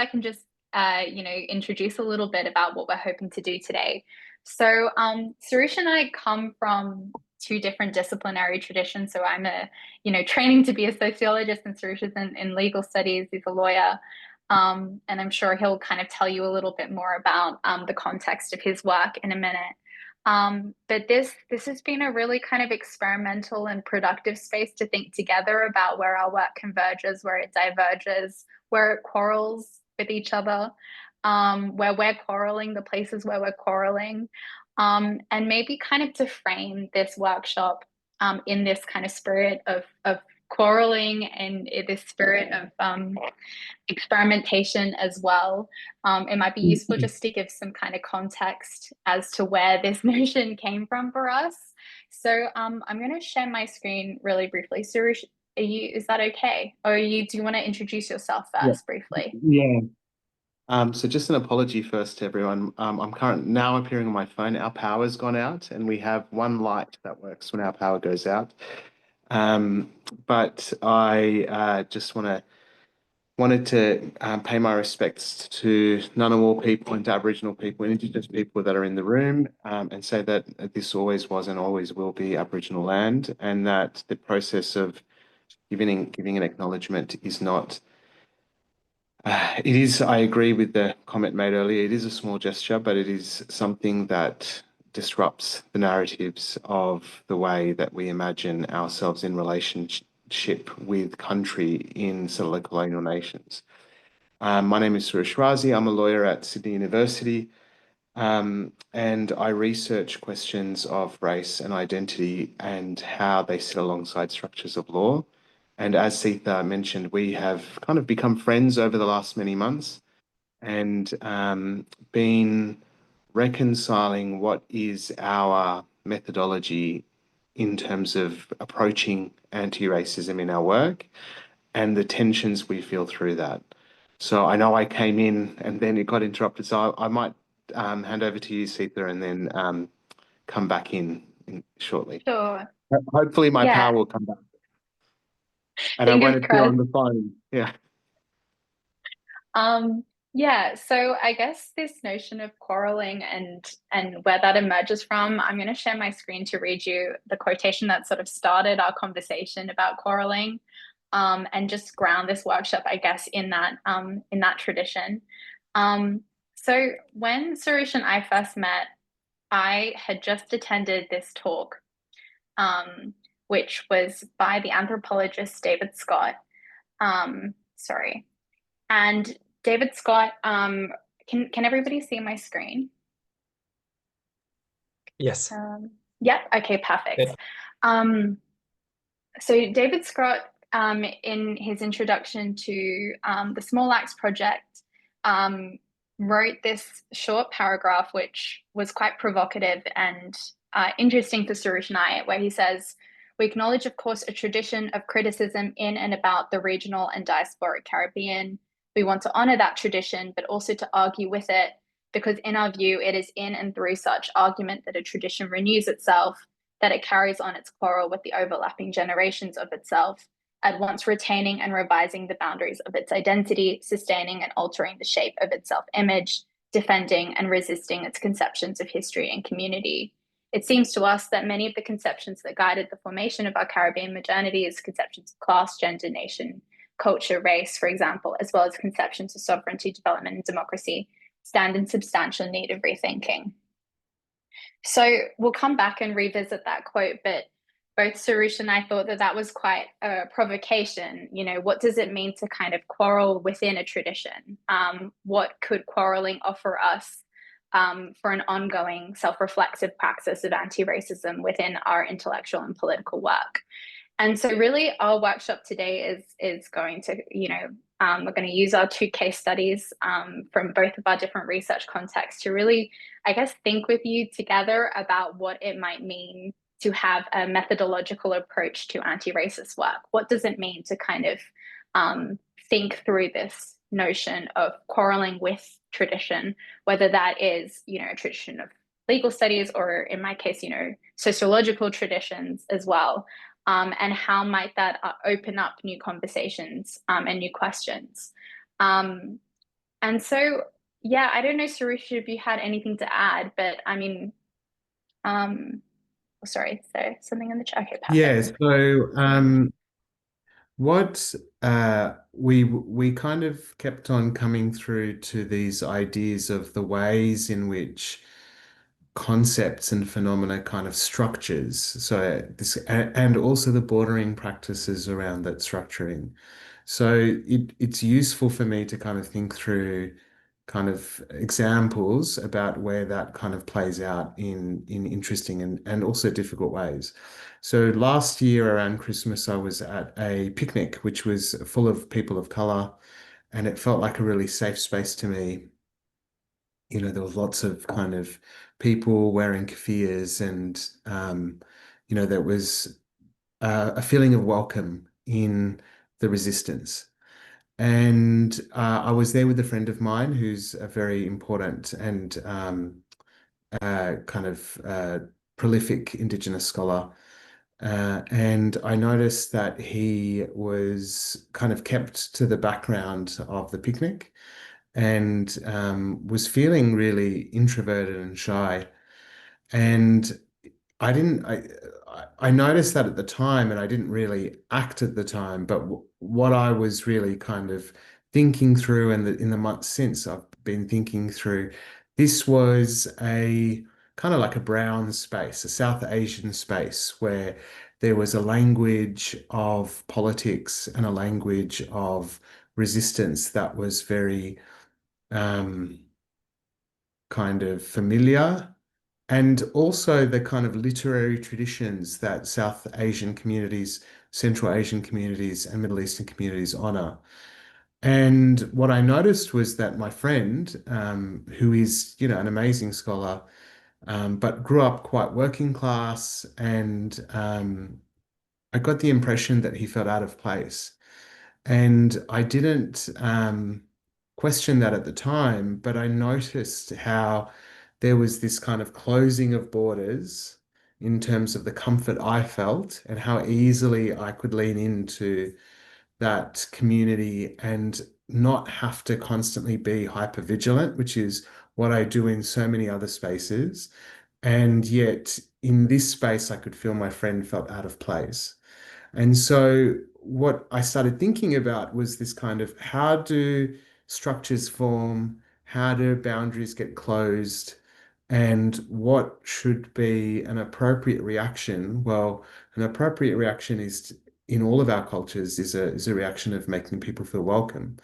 I can just, introduce a little bit about what we're hoping to do today. So, Sarouche and I come from two different disciplinary traditions. So I'm training to be a sociologist, and Sarouche is in legal studies. He's a lawyer. And I'm sure he'll kind of tell you a little bit more about the context of his work in a minute. But this has been a really kind of experimental and productive space to think together about where our work converges, where it diverges, where it quarrels with each other, where we're quarreling, the places where we're quarreling, and maybe kind of to frame this workshop in this kind of spirit of quarreling and in this spirit of experimentation as well. It might be useful just to give some kind of context as to where this notion came from for us. So I'm going to share my screen really briefly. Suresh, is that okay? Or do you want to introduce yourself Yeah. first briefly? Yeah. So just an apology first to everyone. I'm now appearing on my phone. Our power's gone out, and we have one light that works when our power goes out. Um, but I just wanted to pay my respects to Ngunnawal people and to Aboriginal people and Indigenous people that are in the room, and say that this always was and always will be Aboriginal land, and that the process of giving an acknowledgement is not. It is, I agree with the comment made earlier. It is a small gesture, but it is something that disrupts the narratives of the way that we imagine ourselves in relationship with country in settler colonial nations. My name is Sarouche Razi. I'm a lawyer at Sydney University, and I research questions of race and identity and how they sit alongside structures of law. And as Seetha mentioned, we have kind of become friends over the last many months and been reconciling what is our methodology in terms of approaching anti-racism in our work and the tensions we feel through that. So I know I came in and then it got interrupted. So I might hand over to you, Seetha, and then come back in shortly. Sure. Hopefully my Yeah. power will come back and I Fingers won't appear crossed. on the phone. Yeah. Yeah, so I guess this notion of quarreling and where that emerges from, I'm going to share my screen to read you the quotation that sort of started our conversation about quarreling, and just ground this workshop, I guess, in that tradition. So when Suresh and I first met, I had just attended this talk, which was by the anthropologist David Scott. Sorry. And David Scott, can everybody see my screen? Yes. Yep. Okay, perfect. Good. So David Scott, in his introduction to the Small Axe Project, wrote this short paragraph, which was quite provocative and interesting for Suresh and I, where he says, "We acknowledge, of course, a tradition of criticism in and about the regional and diasporic Caribbean. We want to honor that tradition, but also to argue with it, because in our view, it is in and through such argument that a tradition renews itself, that it carries on its quarrel with the overlapping generations of itself, at once retaining and revising the boundaries of its identity, sustaining and altering the shape of its self-image, defending and resisting its conceptions of history and community. It seems to us that many of the conceptions that guided the formation of our Caribbean modernity, as conceptions of class, gender, nation, culture, race, for example, as well as conceptions of sovereignty, development, and democracy, stand in substantial need of rethinking." So we'll come back and revisit that quote, but both Sarouche and I thought that that was quite a provocation. What does it mean to kind of quarrel within a tradition? What could quarreling offer us for an ongoing self-reflexive praxis of anti-racism within our intellectual and political work? And so really our workshop today is going to, we're going to use our two case studies from both of our different research contexts to really, I guess, think with you together about what it might mean to have a methodological approach to anti-racist work. What does it mean to kind of think through this notion of quarreling with tradition, whether that is, a tradition of legal studies or in my case, sociological traditions as well. And how might that open up new conversations and new questions? And so, yeah, I don't know, Sarouche, if you had anything to add, but I mean, oh, sorry, so something in the chat. Okay, Yeah, perfect. so what we kind of kept on coming through to these ideas of the ways in which concepts and phenomena kind of structures. So this and also the bordering practices around that structuring. So it's useful for me to kind of think through kind of examples about where that kind of plays out in interesting and also difficult ways. So last year around Christmas, I was at a picnic which was full of people of color, and it felt like a really safe space to me. There was lots of kind of people wearing keffiyehs, and there was a feeling of welcome in the resistance. And I was there with a friend of mine who's a very important and kind of prolific Indigenous scholar. And I noticed that he was kind of kept to the background of the picnic and was feeling really introverted and shy. And I didn't, I noticed that at the time, and I didn't really act at the time. But what I was really kind of thinking through, and in the months since, I've been thinking through, this was a kind of like a brown space, a South Asian space, where there was a language of politics and a language of resistance that was very um, kind of familiar, and also the kind of literary traditions that South Asian communities, Central Asian communities, and Middle Eastern communities honor. And what I noticed was that my friend, who is, an amazing scholar, but grew up quite working class, and I got the impression that he felt out of place. And I didn't question that at the time, but I noticed how there was this kind of closing of borders in terms of the comfort I felt and how easily I could lean into that community and not have to constantly be hyper vigilant, which is what I do in so many other spaces. And yet in this space, I could feel my friend felt out of place. And so what I started thinking about was this kind of how do structures form, how do boundaries get closed, and what should be an appropriate reaction? Well, an appropriate reaction is in all of our cultures is a reaction of making people feel welcome.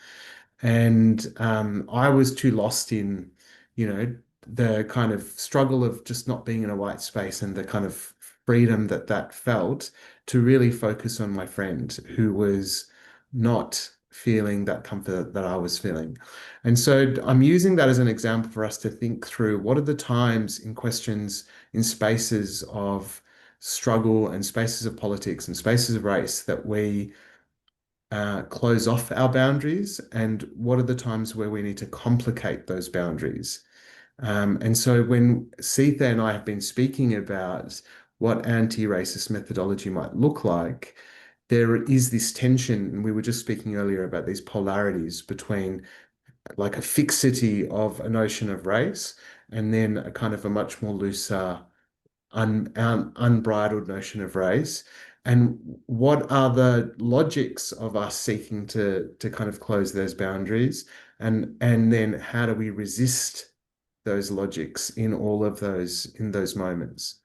And I was too lost in, the kind of struggle of just not being in a white space and the kind of freedom that that felt to really focus on my friend who was not feeling that comfort that I was feeling. And so I'm using that as an example for us to think through what are the times in questions in spaces of struggle and spaces of politics and spaces of race that we close off our boundaries, and what are the times where we need to complicate those boundaries. And so when Seetha and I have been speaking about what anti-racist methodology might look like, there is this tension, and we were just speaking earlier about these polarities between like a fixity of a notion of race and then a kind of a much more looser unbridled notion of race, and what are the logics of us seeking to kind of close those boundaries, and then how do we resist those logics in all of those moments.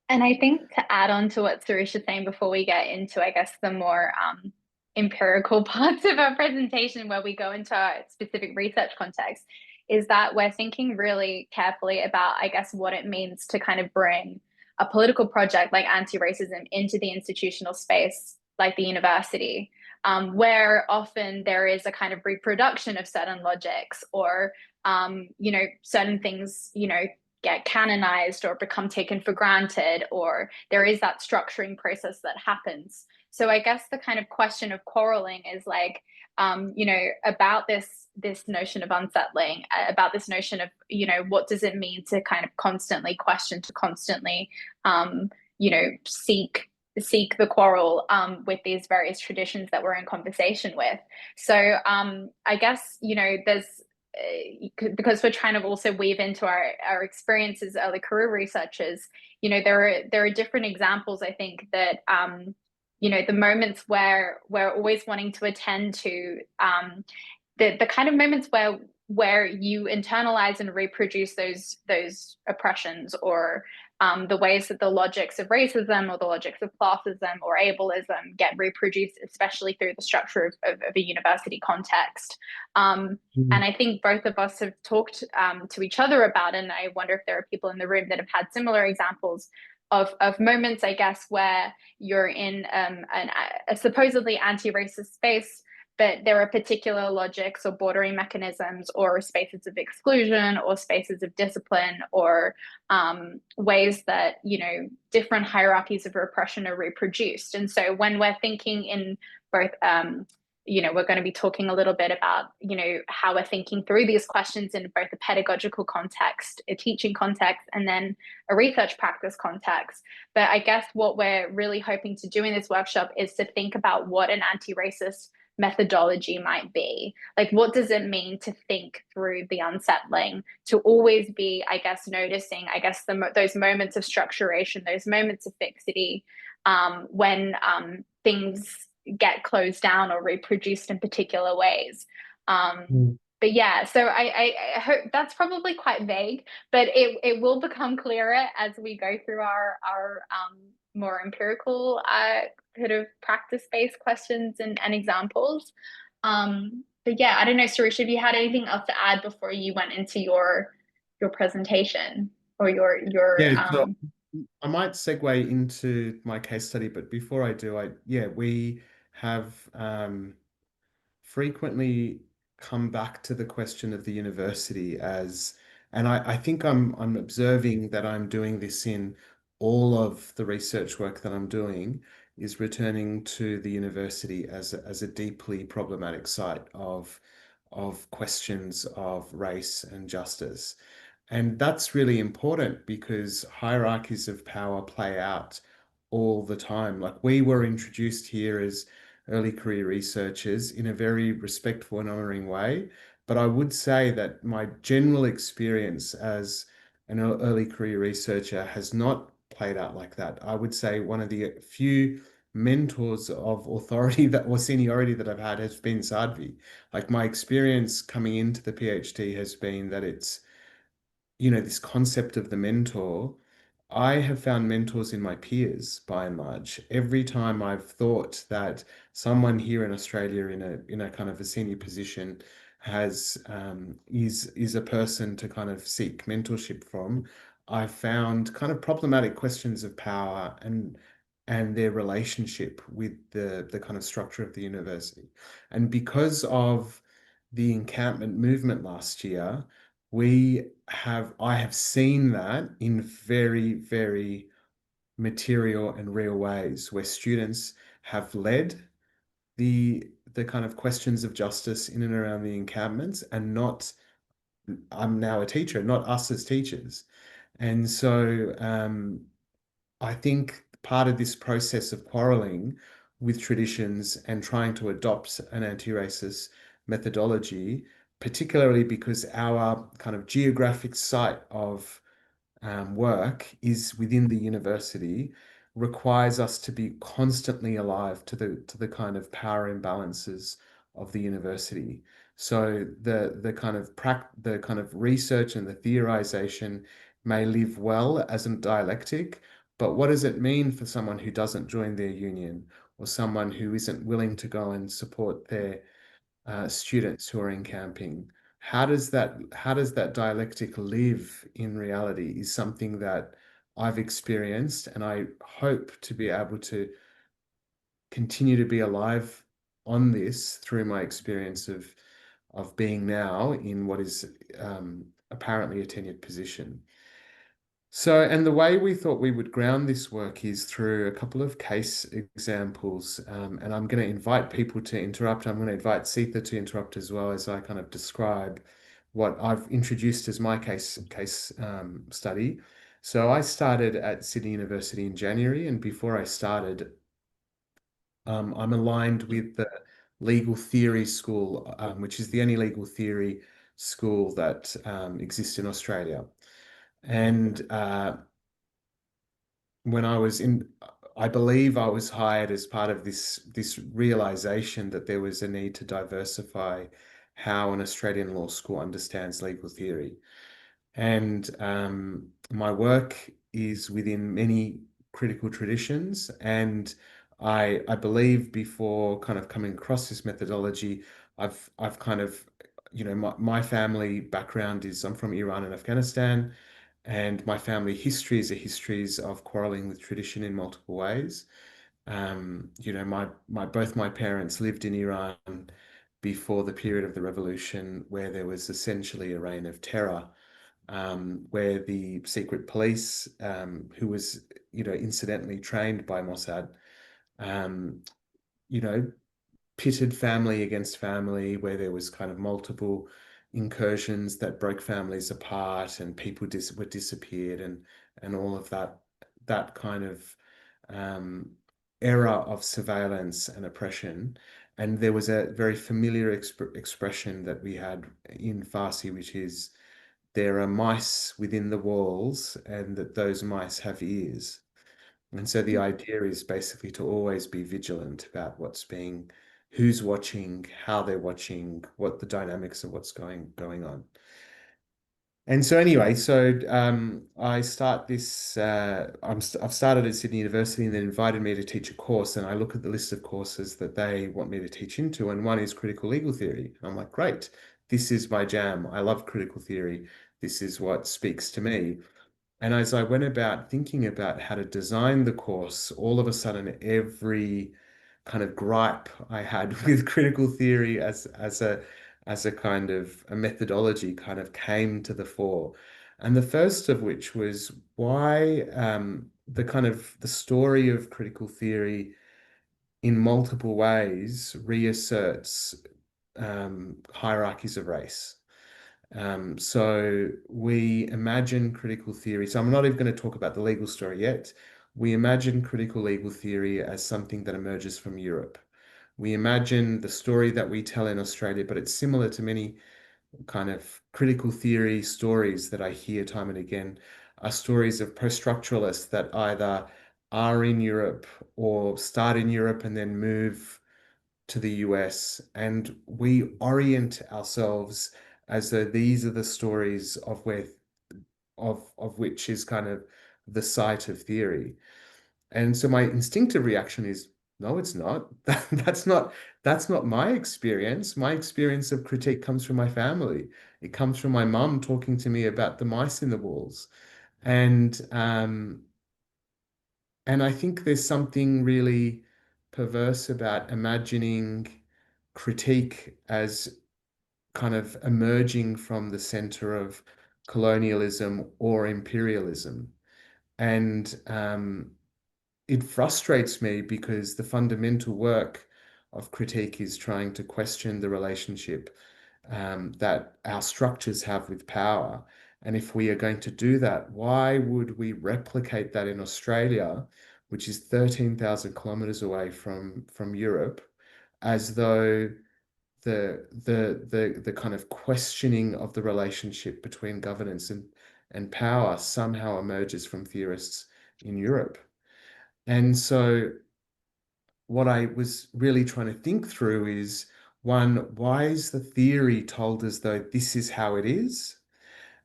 And I think to add on to what Suresh is saying before we get into, I guess, the more empirical parts of our presentation where we go into our specific research context, is that we're thinking really carefully about, I guess, what it means to kind of bring a political project like anti-racism into the institutional space, like the university, where often there is a kind of reproduction of certain logics or, certain things, get canonized or become taken for granted, or there is that structuring process that happens. So I guess the kind of question of quarreling is like, about this notion of unsettling, about this notion of, what does it mean to kind of constantly question, to constantly, seek seek the quarrel with these various traditions that we're in conversation with. So I guess, there's because we're trying to also weave into our experiences as early career researchers, there are different examples, I think, that the moments where we're always wanting to attend to the kind of moments where you internalize and reproduce those oppressions, or the ways that the logics of racism or the logics of classism or ableism get reproduced, especially through the structure of a university context. And I think both of us have talked to each other about it, and I wonder if there are people in the room that have had similar examples of moments, I guess, where you're in a supposedly anti-racist space, but there are particular logics or bordering mechanisms or spaces of exclusion or spaces of discipline or ways that, different hierarchies of repression are reproduced. And so when we're thinking in both, we're going to be talking a little bit about, how we're thinking through these questions in both a pedagogical context, a teaching context, and then a research practice context. But I guess what we're really hoping to do in this workshop is to think about what an anti-racist methodology might be. Like, what does it mean to think through the unsettling, to always be, I guess, noticing, I guess, those moments of structuration, those moments of fixity, when things get closed down or reproduced in particular ways. But yeah, so I hope that's probably quite vague, but it will become clearer as we go through our more empirical kind of practice-based questions and examples. But yeah, I don't know, Sarouche, if you had anything else to add before you went into your presentation or your so I might segue into my case study, but before I do, we have frequently come back to the question of the university and I think I'm observing that I'm doing this in all of the research work that I'm doing, is returning to the university as a deeply problematic site of questions of race and justice. And that's really important because hierarchies of power play out all the time. Like, we were introduced here as early career researchers in a very respectful and honoring way. But I would say that my general experience as an early career researcher has not played out like that. I would say one of the few mentors of authority or seniority that I've had has been Sadhvi. Like, my experience coming into the PhD has been that it's, this concept of the mentor. I have found mentors in my peers by and large. Every time I've thought that someone here in Australia in a kind of a senior position is a person to kind of seek mentorship from, I've found kind of problematic questions of power and their relationship with the kind of structure of the university. And because of the encampment movement last year, I have seen that in very, very material and real ways, where students have led the kind of questions of justice in and around the encampments, and not, I'm now a teacher, not us as teachers. And so I think part of this process of quarreling with traditions and trying to adopt an anti-racist methodology, particularly because our kind of geographic site of work is within the university, requires us to be constantly alive to the kind of power imbalances of the university. So the kind of research and the theorization may live well as a dialectic, but what does it mean for someone who doesn't join their union, or someone who isn't willing to go and support their students who are encamping? How does that dialectic live in reality is something that I've experienced, and I hope to be able to continue to be alive on this through my experience of being now in what is apparently a tenured position. So, and the way we thought we would ground this work is through a couple of case examples. And I'm going to invite people to interrupt. I'm going to invite Seetha to interrupt as well, as I kind of describe what I've introduced as my case study. So I started at Sydney University in January, and before I started, I'm aligned with the legal theory school, which is the only legal theory school that exists in Australia. And when I was in, I believe I was hired as part of this realization that there was a need to diversify how an Australian law school understands legal theory. And my work is within many critical traditions. And I believe before kind of coming across this methodology, I've kind of, my family background is I'm from Iran and Afghanistan, and my family history is a histories of quarreling with tradition in multiple ways. My both my parents lived in Iran before the period of the revolution, where there was essentially a reign of terror, where the secret police, who was, incidentally trained by Mossad, um, you know, pitted family against family, where there was kind of multiple incursions that broke families apart, and people were disappeared, and all of that kind of um, era of surveillance and oppression. And there was a very familiar expression that we had in Farsi, which is, there are mice within the walls, and that those mice have ears. And so the idea is basically to always be vigilant about who's watching, how they're watching, what the dynamics of what's going on. And so anyway, I start this. I've started at Sydney University, and they invited me to teach a course. And I look at the list of courses that they want me to teach into, and one is critical legal theory. I'm like, great, this is my jam. I love critical theory. This is what speaks to me. And as I went about thinking about how to design the course, all of a sudden every kind of gripe I had with critical theory as a kind of a methodology kind of came to the fore. And the first of which was why the story of critical theory in multiple ways reasserts hierarchies of race. So we imagine critical theory. So I'm not even going to talk about the legal story yet. We imagine critical legal theory as something that emerges from Europe. We imagine the story that we tell in Australia, but it's similar to many kind of critical theory stories that I hear time and again, are stories of post-structuralists that either are in Europe or start in Europe and then move to the US, and we orient ourselves as though these are the stories of which is kind of the site of theory. And so my instinctive reaction is, no, it's not. That's not my experience. My experience of critique comes from my family. It comes from my mum talking to me about the mice in the walls. And and I think there's something really perverse about imagining critique as kind of emerging from the center of colonialism or imperialism. And it frustrates me because the fundamental work of critique is trying to question the relationship that our structures have with power. And if we are going to do that, why would we replicate that in Australia, which is 13,000 kilometers away from Europe, as though the kind of questioning of the relationship between governance and power somehow emerges from theorists in Europe. And so what I was really trying to think through is, one, why is the theory told as though this is how it is?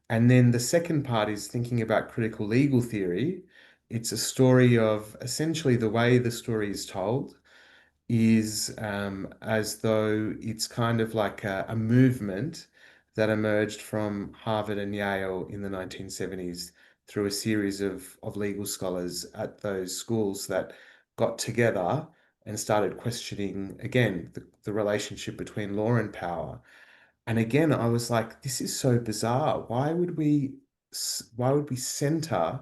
And then the second part is thinking about critical legal theory. It's a story of essentially the way the story is told is as though it's kind of like a movement that emerged from Harvard and Yale in the 1970s through a series of legal scholars at those schools that got together and started questioning, again, the relationship between law and power. And again, I was like, this is so bizarre. Why would we center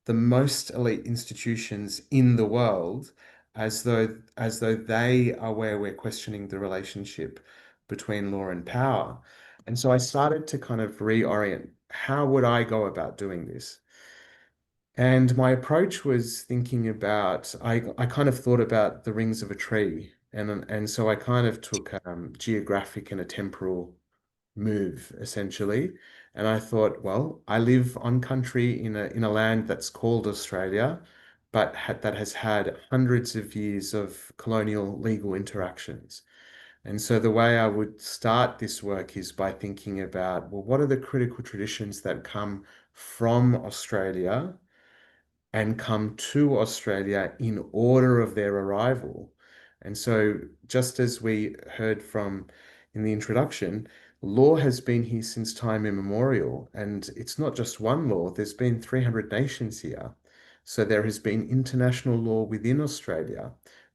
the most elite institutions in the world as though they are where we're questioning the relationship between law and power? And so I started to kind of reorient, how would I go about doing this? And my approach was thinking about, I kind of thought about the rings of a tree. And so I kind of took geographic and a temporal move essentially. And I thought, well, I live on country in a land that's called Australia, but that has had hundreds of years of colonial legal interactions. And so the way I would start this work is by thinking about, well, what are the critical traditions that come from Australia and come to Australia in order of their arrival. And so, just as we heard from in the introduction, law has been here since time immemorial. And it's not just one law, there's been 300 nations here. So, there has been international law within Australia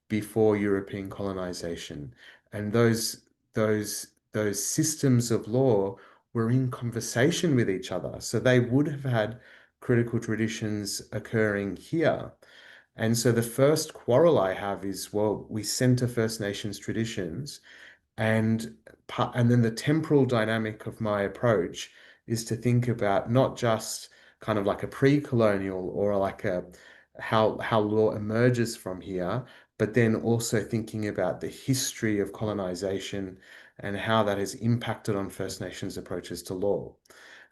before European colonization. And those systems of law were in conversation with each other. So, they would have had critical traditions occurring here. And so the first quarrel I have is, well, we center First Nations traditions, and and then the temporal dynamic of my approach is to think about not just kind of like a pre-colonial or like a how law emerges from here, but then also thinking about the history of colonization and how that has impacted on First Nations approaches to law.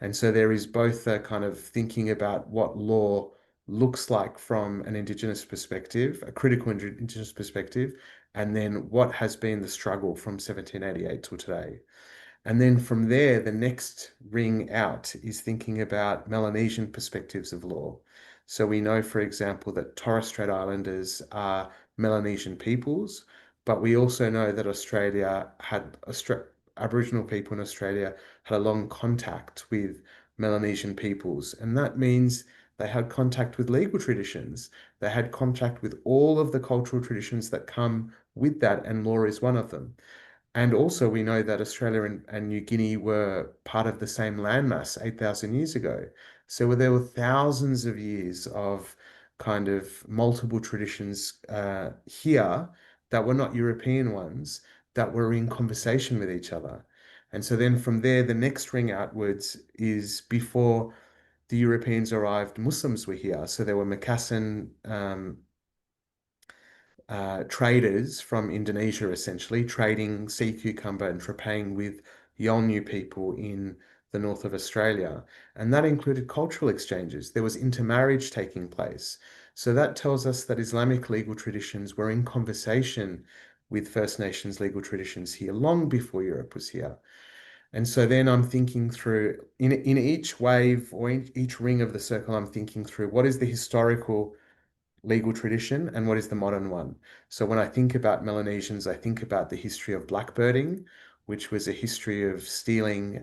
And so there is both a kind of thinking about what law looks like from an Indigenous perspective, a critical Indigenous perspective, and then what has been the struggle from 1788 till today. And then from there, the next ring out is thinking about Melanesian perspectives of law. So we know, for example, that Torres Strait Islanders are Melanesian peoples, but we also know that Aboriginal people in Australia had a long contact with Melanesian peoples. And that means they had contact with legal traditions. They had contact with all of the cultural traditions that come with that, and law is one of them. And also, we know that Australia and New Guinea were part of the same landmass 8,000 years ago. So there were thousands of years of kind of multiple traditions here that were not European ones that were in conversation with each other. And so then from there, the next ring outwards is before the Europeans arrived, Muslims were here. So there were Macassan traders from Indonesia, essentially, trading sea cucumber and trepang with Yolngu people in the north of Australia. And that included cultural exchanges. There was intermarriage taking place. So that tells us that Islamic legal traditions were in conversation with First Nations legal traditions here long before Europe was here. And so then I'm thinking through, in each wave or in each ring of the circle, I'm thinking through what is the historical legal tradition and what is the modern one. So when I think about Melanesians, I think about the history of blackbirding, which was a history of stealing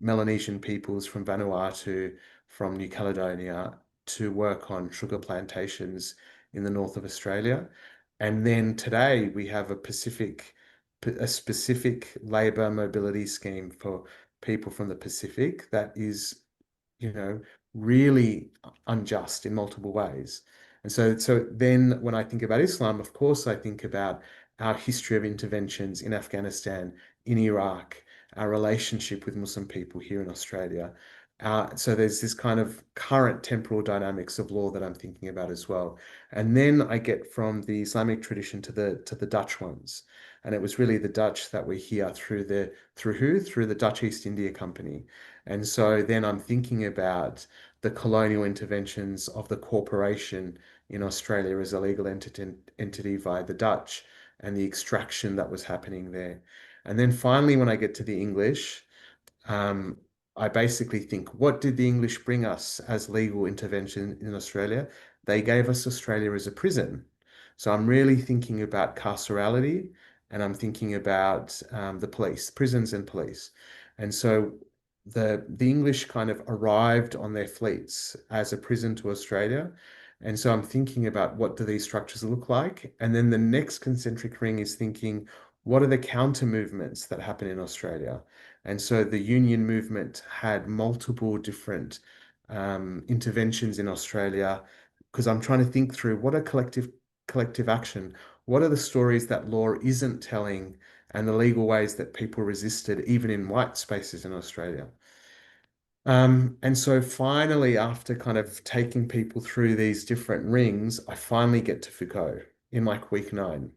Melanesian peoples from Vanuatu, from New Caledonia to work on sugar plantations in the north of Australia. And then today we have a specific labour mobility scheme for people from the Pacific that is, really unjust in multiple ways. And so then when I think about Islam, of course, I think about our history of interventions in Afghanistan, in Iraq, our relationship with Muslim people here in Australia. So there's this kind of current temporal dynamics of law that I'm thinking about as well. And then I get from the Islamic tradition to the Dutch ones. And it was really the Dutch that were here through the Dutch East India Company. And so then I'm thinking about the colonial interventions of the corporation in Australia as a legal entity via the Dutch and the extraction that was happening there. And then finally, when I get to the English, um, I basically think, what did the English bring us as legal intervention in Australia? They gave us Australia as a prison. So I'm really thinking about carcerality, and I'm thinking about the police, prisons and police. And so the English kind of arrived on their fleets as a prison to Australia. And so I'm thinking about what do these structures look like? And then the next concentric ring is thinking, what are the counter movements that happen in Australia? And so the union movement had multiple different interventions in Australia because I'm trying to think through what are collective action, what are the stories that law isn't telling, and the legal ways that people resisted, even in white spaces in Australia. And so finally, after kind of taking people through these different rings, I finally get to Foucault in like week 9.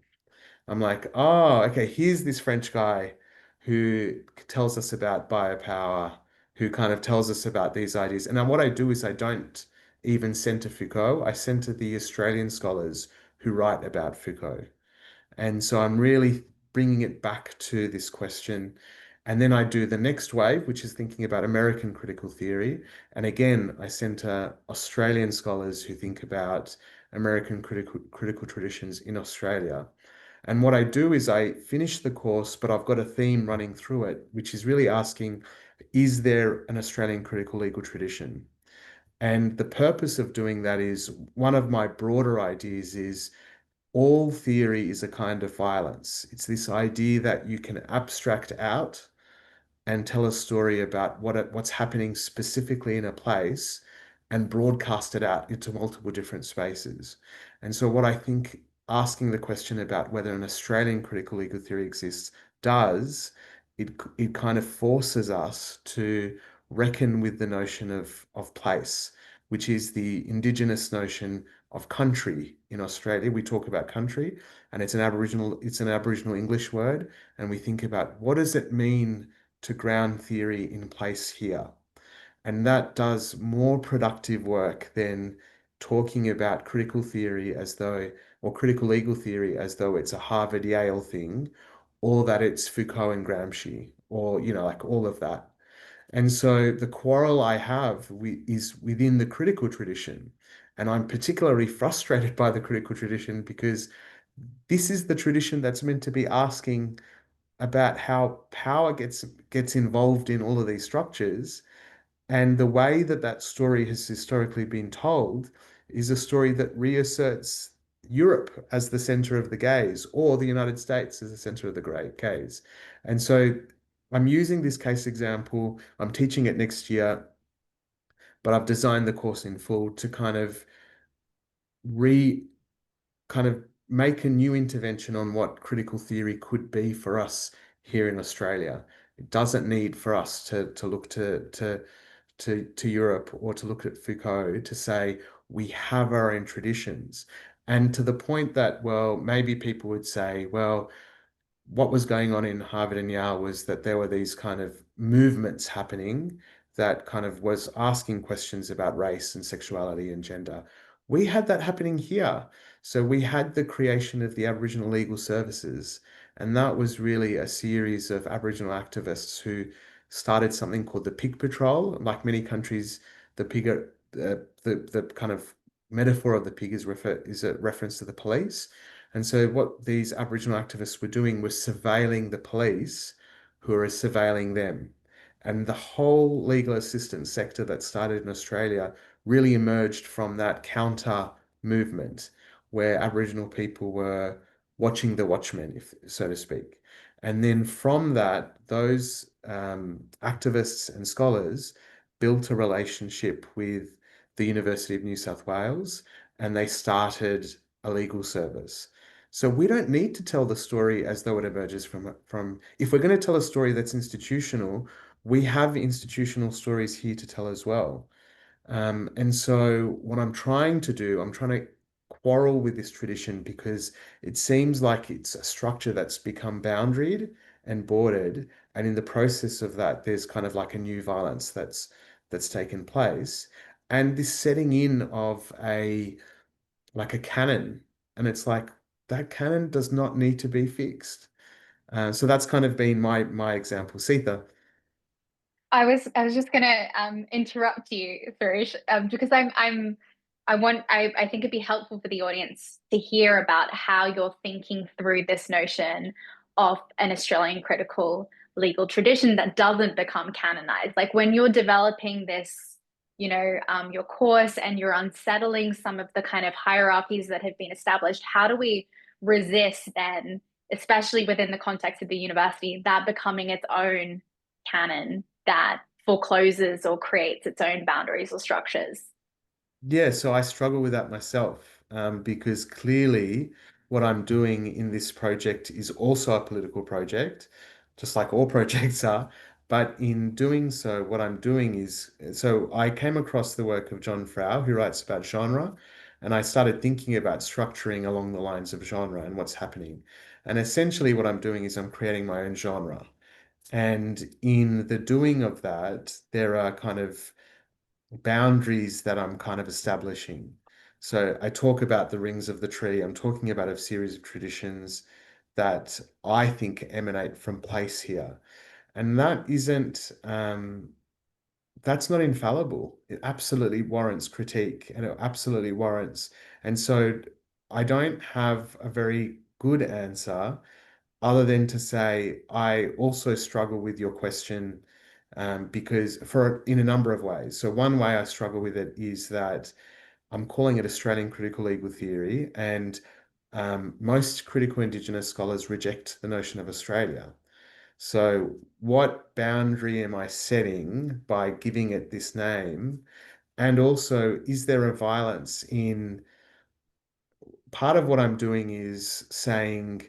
I'm like, oh, okay, here's this French guy who tells us about biopower, who kind of tells us about these ideas. And then what I do is I don't even center Foucault, I center the Australian scholars who write about Foucault. And so I'm really bringing it back to this question. And then I do the next wave, which is thinking about American critical theory. And again, I center Australian scholars who think about American critical traditions in Australia. And what I do is I finish the course, but I've got a theme running through it, which is really asking, is there an Australian critical legal tradition? And the purpose of doing that is one of my broader ideas is all theory is a kind of violence. It's this idea that you can abstract out and tell a story about what's happening specifically in a place and broadcast it out into multiple different spaces. And so what I think asking the question about whether an Australian critical legal theory exists does, it kind of forces us to reckon with the notion of place, which is the indigenous notion of country in Australia. We talk about country, and it's an Aboriginal English word, and we think about what does it mean to ground theory in place here. And that does more productive work than talking about critical theory as though, or critical legal theory as though it's a Harvard Yale thing, or that it's Foucault and Gramsci, or, like all of that. And so the quarrel I have is within the critical tradition. And I'm particularly frustrated by the critical tradition because this is the tradition that's meant to be asking about how power gets involved in all of these structures. And the way that that story has historically been told is a story that reasserts Europe as the center of the gaze or the United States as the center of the gaze. And so I'm using this case example. I'm teaching it next year, but I've designed the course in full to re kind of make a new intervention on what critical theory could be for us here in Australia. It doesn't need for us to look to Europe or to look at Foucault to say we have our own traditions. And to the point that, well, maybe people would say, well, what was going on in Harvard and Yale was that there were these kind of movements happening that kind of was asking questions about race and sexuality and gender. We had that happening here. So we had the creation of the Aboriginal Legal Services, and that was really a series of Aboriginal activists who started something called the Pig Patrol. Like many countries, the pig, the kind of metaphor of the pig is a reference to the police. And so what these Aboriginal activists were doing was surveilling the police who are surveilling them. And the whole legal assistance sector that started in Australia really emerged from that counter movement where Aboriginal people were watching the watchmen, if so to speak. And then from that, those activists and scholars built a relationship with the University of New South Wales, and they started a legal service. So we don't need to tell the story as though it emerges from if we're going to tell a story that's institutional, we have institutional stories here to tell as well. And so what I'm trying to do, I'm trying to quarrel with this tradition because it seems like it's a structure that's become boundaried and bordered. And in the process of that, there's kind of like a new violence that's taken place. And this setting in of a canon. And it's like that canon does not need to be fixed. So that's kind of been my example. Seetha. I was just gonna interrupt you, Suresh, because I think it'd be helpful for the audience to hear about how you're thinking through this notion of an Australian critical legal tradition that doesn't become canonized. Like when you're developing this, your course and you're unsettling some of the kind of hierarchies that have been established, how do we resist then, especially within the context of the university, that becoming its own canon that forecloses or creates its own boundaries or structures? Yeah, so I struggle with that myself because clearly what I'm doing in this project is also a political project, just like all projects are. But in doing so, what I'm doing is, so I came across the work of John Frau, who writes about genre, and I started thinking about structuring along the lines of genre and what's happening. And essentially, what I'm doing is I'm creating my own genre. And in the doing of that, there are kind of boundaries that I'm kind of establishing. So I talk about the rings of the tree. I'm talking about a series of traditions that I think emanate from place here. And that's not infallible. It absolutely warrants critique and it absolutely warrants. And so I don't have a very good answer other than to say, I also struggle with your question because in a number of ways. So one way I struggle with it is that I'm calling it Australian critical legal theory, and most critical Indigenous scholars reject the notion of Australia. So what boundary am I setting by giving it this name? And also, is there a violence in part of what I'm doing is saying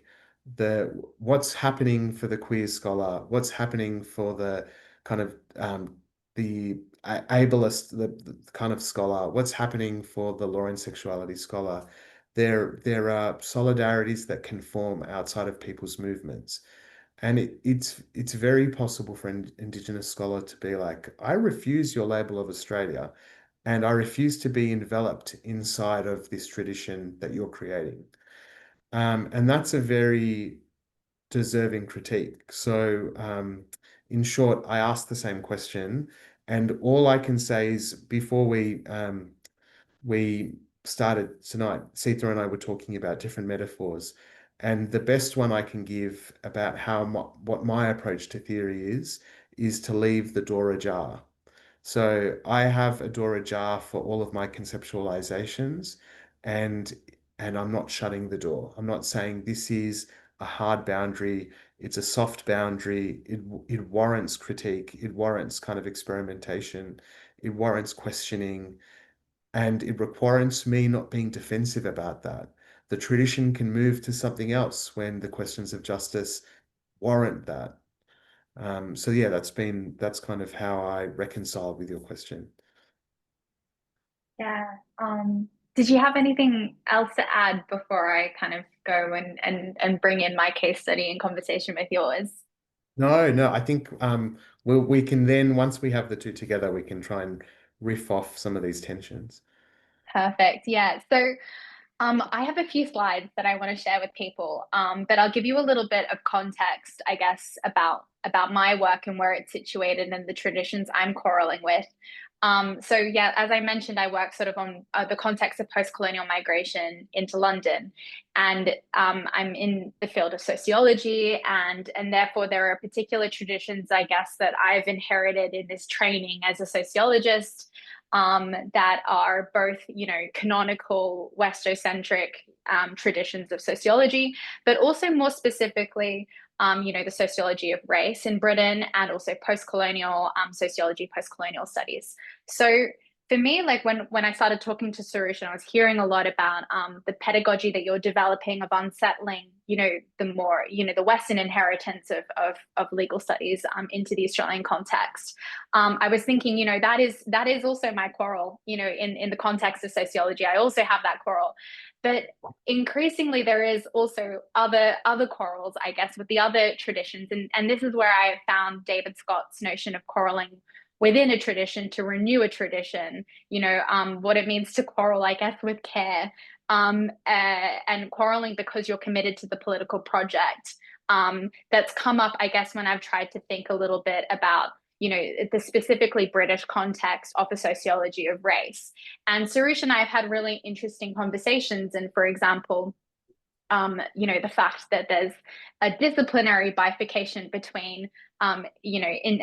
what's happening for the queer scholar, what's happening for the kind of the ableist, the kind of scholar, what's happening for the law and sexuality scholar. There are solidarities that can form outside of people's movements. And it's very possible for an Indigenous scholar to be like, I refuse your label of Australia, and I refuse to be enveloped inside of this tradition that you're creating. And that's a very deserving critique. So, in short, I asked the same question, and all I can say is before we started tonight, Seetha and I were talking about different metaphors. And the best one I can give about what my approach to theory is to leave the door ajar. So I have a door ajar for all of my conceptualizations, and I'm not shutting the door. I'm not saying this is a hard boundary. It's a soft boundary. It warrants critique. It warrants kind of experimentation. It warrants questioning. And it requires me not being defensive about that. The tradition can move to something else when the questions of justice warrant that. So yeah, that's kind of how I reconcile with your question. Yeah. Did you have anything else to add before I kind of go and bring in my case study in conversation with yours? No, I think we can then once we have the two together, we can try and riff off some of these tensions. Perfect. Yeah. So I have a few slides that I want to share with people, but I'll give you a little bit of context, I guess, about my work and where it's situated and the traditions I'm quarreling with. So yeah, as I mentioned, I work sort of on the context of post-colonial migration into London, and I'm in the field of sociology, and therefore there are particular traditions, I guess, that I've inherited in this training as a sociologist that are both, canonical Westocentric traditions of sociology, but also more specifically, the sociology of race in Britain and also post-colonial sociology, post-colonial studies. So for me, like when I started talking to Sarouche, and I was hearing a lot about the pedagogy that you're developing of unsettling, the more, the Western inheritance of legal studies into the Australian context. I was thinking, that is also my quarrel, in the context of sociology. I also have that quarrel. But increasingly, there is also other quarrels, I guess, with the other traditions. And this is where I found David Scott's notion of quarreling within a tradition to renew a tradition, what it means to quarrel, I guess, with care, and quarreling because you're committed to the political project. That's come up, I guess, when I've tried to think a little bit about, the specifically British context of the sociology of race. And Sarouche and I have had really interesting conversations. And for example, the fact that there's a disciplinary bifurcation between, in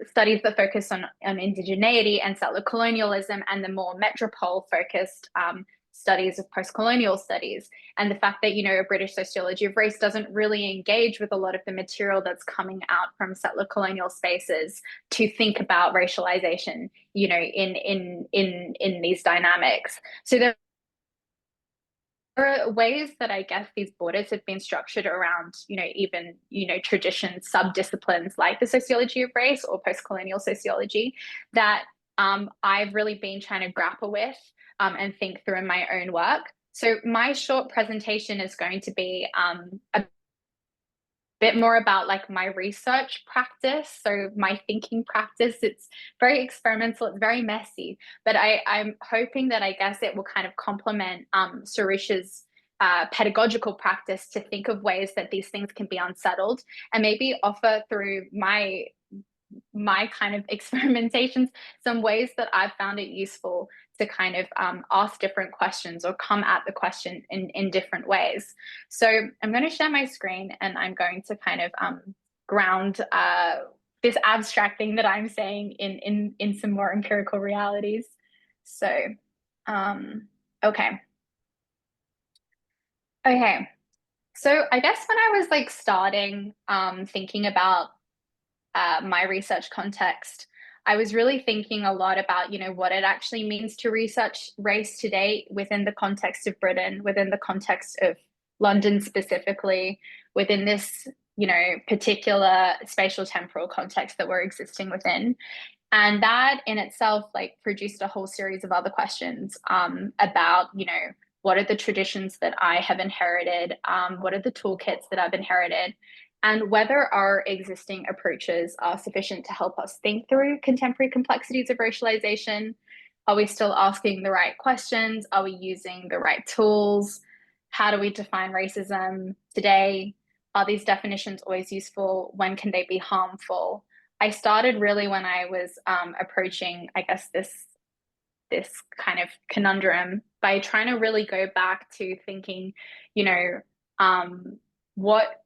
studies that focus on indigeneity and settler colonialism, and the more metropole focused studies of post-colonial studies, and the fact that a British sociology of race doesn't really engage with a lot of the material that's coming out from settler colonial spaces to think about racialization, in these dynamics. So there are ways that I guess these borders have been structured around, even, traditions, sub-disciplines like the sociology of race or post-colonial sociology that I've really been trying to grapple with and think through in my own work. So my short presentation is going to be a bit more about like my research practice, so my thinking practice. It's very experimental, it's very messy, but I'm hoping that I guess it will kind of complement Sarouche's pedagogical practice to think of ways that these things can be unsettled, and maybe offer through my kind of experimentations some ways that I've found it useful to kind of ask different questions or come at the question in different ways. So I'm going to share my screen, and I'm going to kind of ground this abstract thing that I'm saying in some more empirical realities. So okay. So I guess when I was like starting thinking about my research context, I was really thinking a lot about, what it actually means to research race today within the context of Britain, within the context of London specifically, within this, particular spatial temporal context that we're existing within. And that in itself, like, produced a whole series of other questions about, what are the traditions that I have inherited? What are the toolkits that I've inherited? And whether our existing approaches are sufficient to help us think through contemporary complexities of racialization. Are we still asking the right questions? Are we using the right tools? How do we define racism today? Are these definitions always useful? When can they be harmful? I started really when I was approaching, I guess, this kind of conundrum by trying to really go back to thinking, what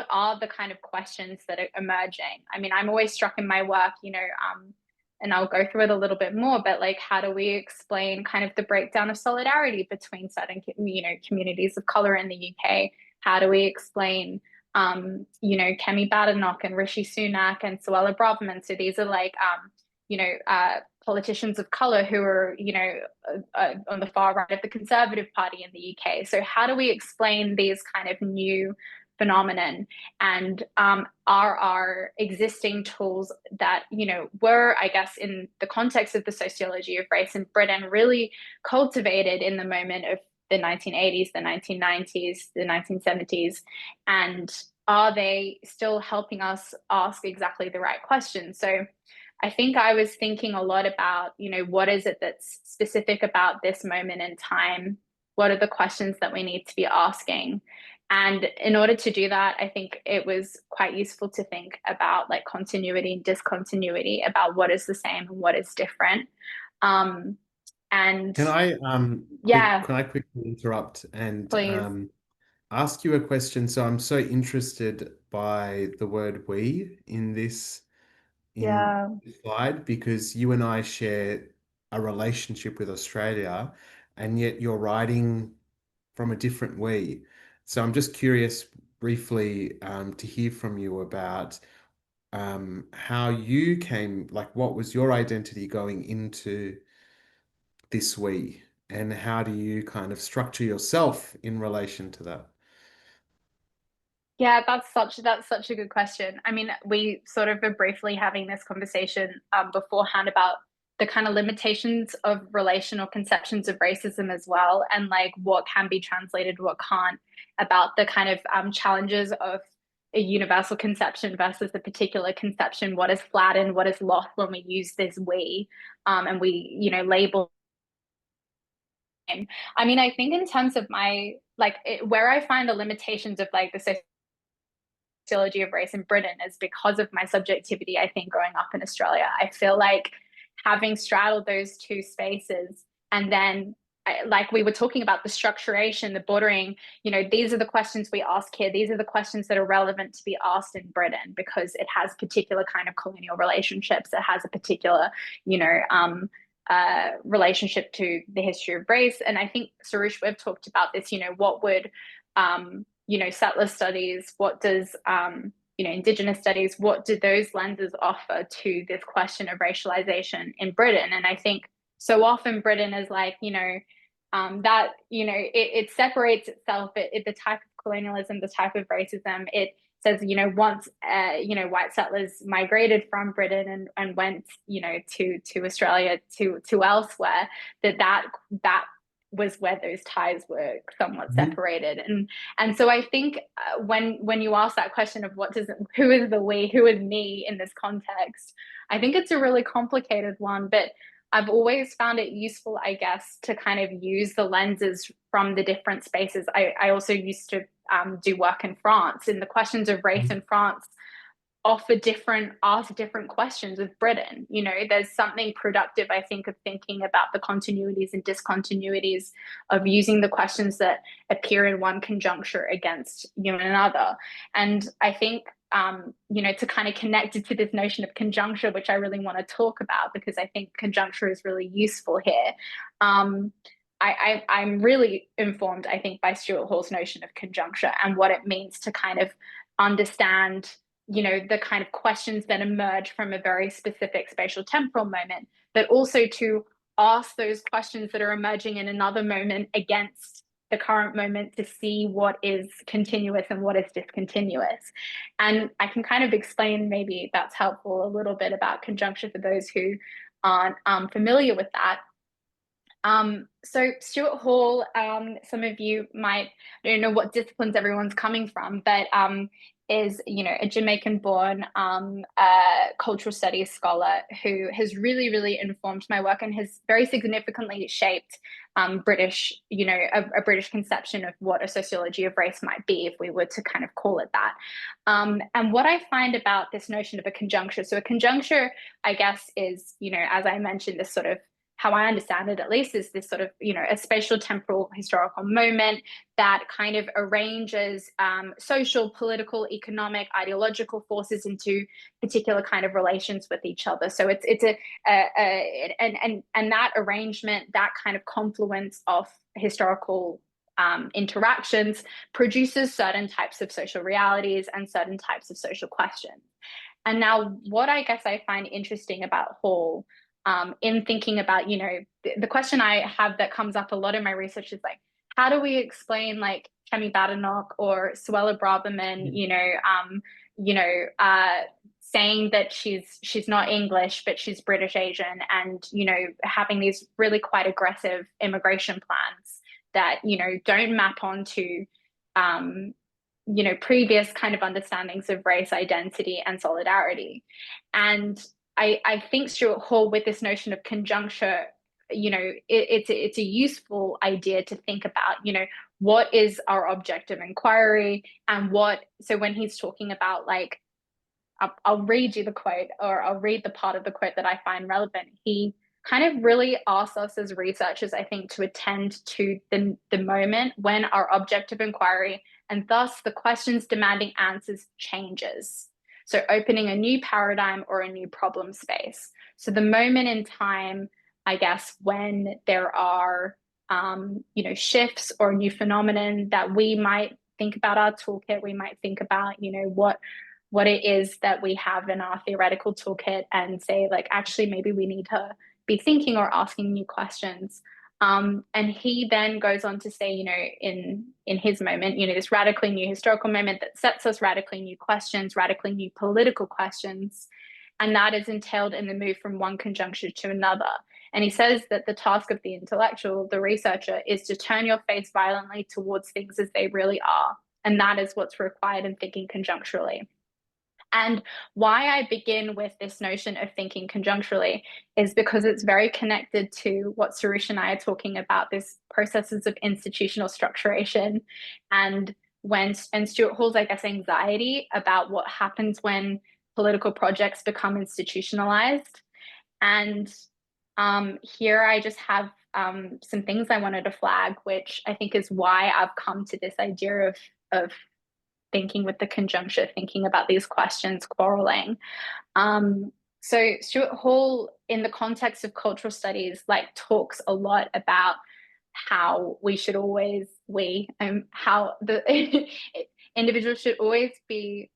are the kind of questions that are emerging? I mean, I'm always struck in my work, and I'll go through it a little bit more, but like, how do we explain kind of the breakdown of solidarity between certain, communities of color in the UK? How do we explain, Kemi Badenoch and Rishi Sunak and Suella Braverman? So these are like, politicians of color who are, on the far right of the Conservative Party in the UK. So how do we explain these kind of new phenomenon? And are our existing tools that, were, I guess, in the context of the sociology of race in Britain, really cultivated in the moment of the 1980s, the 1990s, the 1970s, and are they still helping us ask exactly the right questions? So I think I was thinking a lot about, what is it that's specific about this moment in time? What are the questions that we need to be asking? And in order to do that, I think it was quite useful to think about like continuity and discontinuity, about what is the same and what is different. And Can I quickly interrupt and please. Ask you a question? So I'm so interested by the word we in this slide, because you and I share a relationship with Australia, and yet you're writing from a different we. So I'm just curious briefly to hear from you about how you came, like what was your identity going into this we, and how do you kind of structure yourself in relation to that? Yeah, that's such a good question. I mean, we sort of were briefly having this conversation beforehand about the kind of limitations of relational conceptions of racism as well, and like what can be translated, what can't, about the kind of challenges of a universal conception versus a particular conception. What is flattened, what is lost when we use this we, and we, label. I mean, I think in terms of my where I find the limitations of like the sociology of race in Britain is because of my subjectivity, I think, growing up in Australia. I feel like having straddled those two spaces, and then like we were talking about the structuration, the bordering, these are the questions we ask here. These are the questions that are relevant to be asked in Britain because it has particular kind of colonial relationships. It has a particular, relationship to the history of race. And I think, Sarouche, we've talked about this, what would, settler studies, what does, Indigenous studies, what do those lenses offer to this question of racialization in Britain? And I think so often Britain is like, that, you know, it separates itself, the type of colonialism, the type of racism. It says, you know, once, you know, white settlers migrated from Britain and went, you know, to Australia, to elsewhere, that was where those ties were somewhat separated. And so I think when you ask that question of who is the we, who is me in this context, I think it's a really complicated one, but I've always found it useful, I guess, to kind of use the lenses from the different spaces. I also used to do work in France, and the questions of race in France ask different questions of Britain. You know, there's something productive, I think, of thinking about the continuities and discontinuities of using the questions that appear in one conjuncture against, you know, another. And I think, you know, to kind of connect it to this notion of conjuncture, which I really want to talk about, because I think conjuncture is really useful here. I'm really informed, I think, by Stuart Hall's notion of conjuncture and what it means to kind of understand, you know, the kind of questions that emerge from a very specific spatial temporal moment, but also to ask those questions that are emerging in another moment against the current moment to see what is continuous and what is discontinuous. And I can kind of explain, maybe that's helpful, a little bit about conjuncture for those who aren't familiar with that. So Stuart Hall, some of you might, I don't know what disciplines everyone's coming from, but is, you know, a Jamaican-born cultural studies scholar who has really, really informed my work and has very significantly shaped British, you know, a British conception of what a sociology of race might be, if we were to kind of call it that. And what I find about this notion of a conjuncture, so a conjuncture, I guess, is, you know, as I mentioned, this sort of, how I understand it at least, is this sort of, you know, a spatial temporal historical moment that kind of arranges social, political, economic, ideological forces into particular kind of relations with each other. So it's and that arrangement, that kind of confluence of historical interactions produces certain types of social realities and certain types of social questions. And now what I guess I find interesting about Hall, in thinking about, you know, the question I have that comes up a lot in my research is like, how do we explain like Kemi Badenoch or Suella Braverman, saying that she's not English, but she's British Asian, and, you know, having these really quite aggressive immigration plans that, you know, don't map onto, you know, previous kind of understandings of race, identity, and solidarity. And I think Stuart Hall, with this notion of conjuncture, you know, it's a useful idea to think about, you know, what is our object of inquiry, and so when he's talking about, like, I'll read you the quote, or I'll read the part of the quote that I find relevant. He kind of really asks us as researchers, I think, to attend to the moment when our object of inquiry, and thus the questions demanding answers, changes. So opening a new paradigm or a new problem space. So the moment in time, I guess, when there are, you know, shifts or new phenomenon that we might think about our toolkit, we might think about, you know, what it is that we have in our theoretical toolkit, and say, like, actually, maybe we need to be thinking or asking new questions. And he then goes on to say, you know, in his moment, you know, this radically new historical moment that sets us radically new questions, radically new political questions, and that is entailed in the move from one conjuncture to another. And he says that the task of the intellectual, the researcher, is to turn your face violently towards things as they really are. And that is what's required in thinking conjuncturally. And why I begin with this notion of thinking conjuncturally is because it's very connected to what Sarouche and I are talking about, this processes of institutional structuration, and Stuart Hall's, I guess, anxiety about what happens when political projects become institutionalized. And here I just have some things I wanted to flag, which I think is why I've come to this idea of thinking with the conjuncture, thinking about these questions, quarreling. So Stuart Hall, in the context of cultural studies, like, talks a lot about how we should always, how the individuals should always be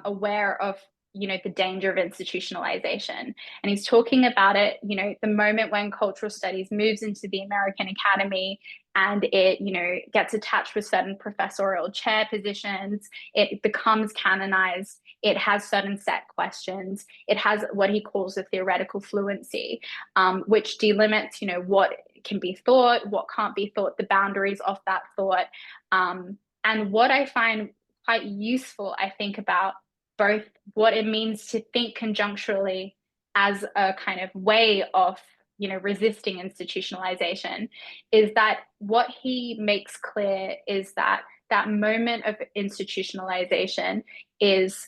aware of the danger of institutionalization. And he's talking about it, the moment when cultural studies moves into the American Academy and it, gets attached with certain professorial chair positions, it becomes canonized. It has certain set questions. It has what he calls a theoretical fluency, which delimits, what can be thought, what can't be thought, the boundaries of that thought. And what I find quite useful, I think, about both what it means to think conjuncturally as a kind of way of, resisting institutionalization, is that what he makes clear is that that moment of institutionalization is,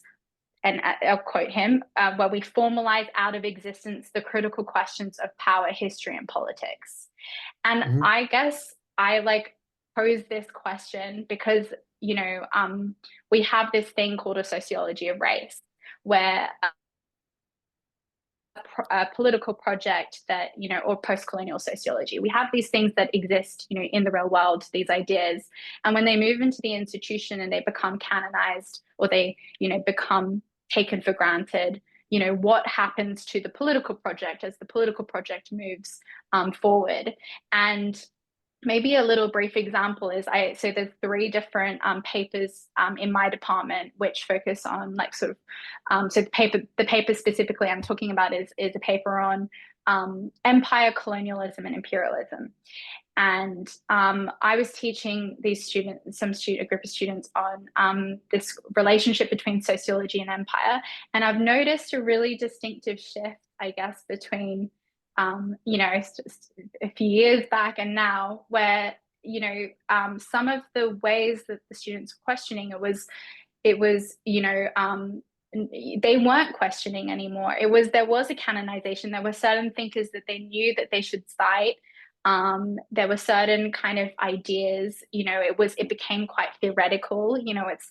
and I'll quote him, where we formalize out of existence the critical questions of power, history, and politics. And I guess I pose this question because, we have this thing called a sociology of race, where a political project that, or post-colonial sociology, we have these things that exist, in the real world, these ideas. And when they move into the institution and they become canonized, or they, become taken for granted, what happens to the political project as the political project moves forward. And maybe a little brief example is so there's 3 different papers in my department which focus on so the paper specifically I'm talking about is a paper on empire, colonialism, and imperialism. And I was teaching these students, a group of students, on this relationship between sociology and empire. And I've noticed a really distinctive shift, I guess, between a few years back and now, where some of the ways that the students were questioning it was they weren't questioning anymore. There was a canonization. There were certain thinkers that they knew that they should cite. There were certain kind of ideas, it became quite theoretical.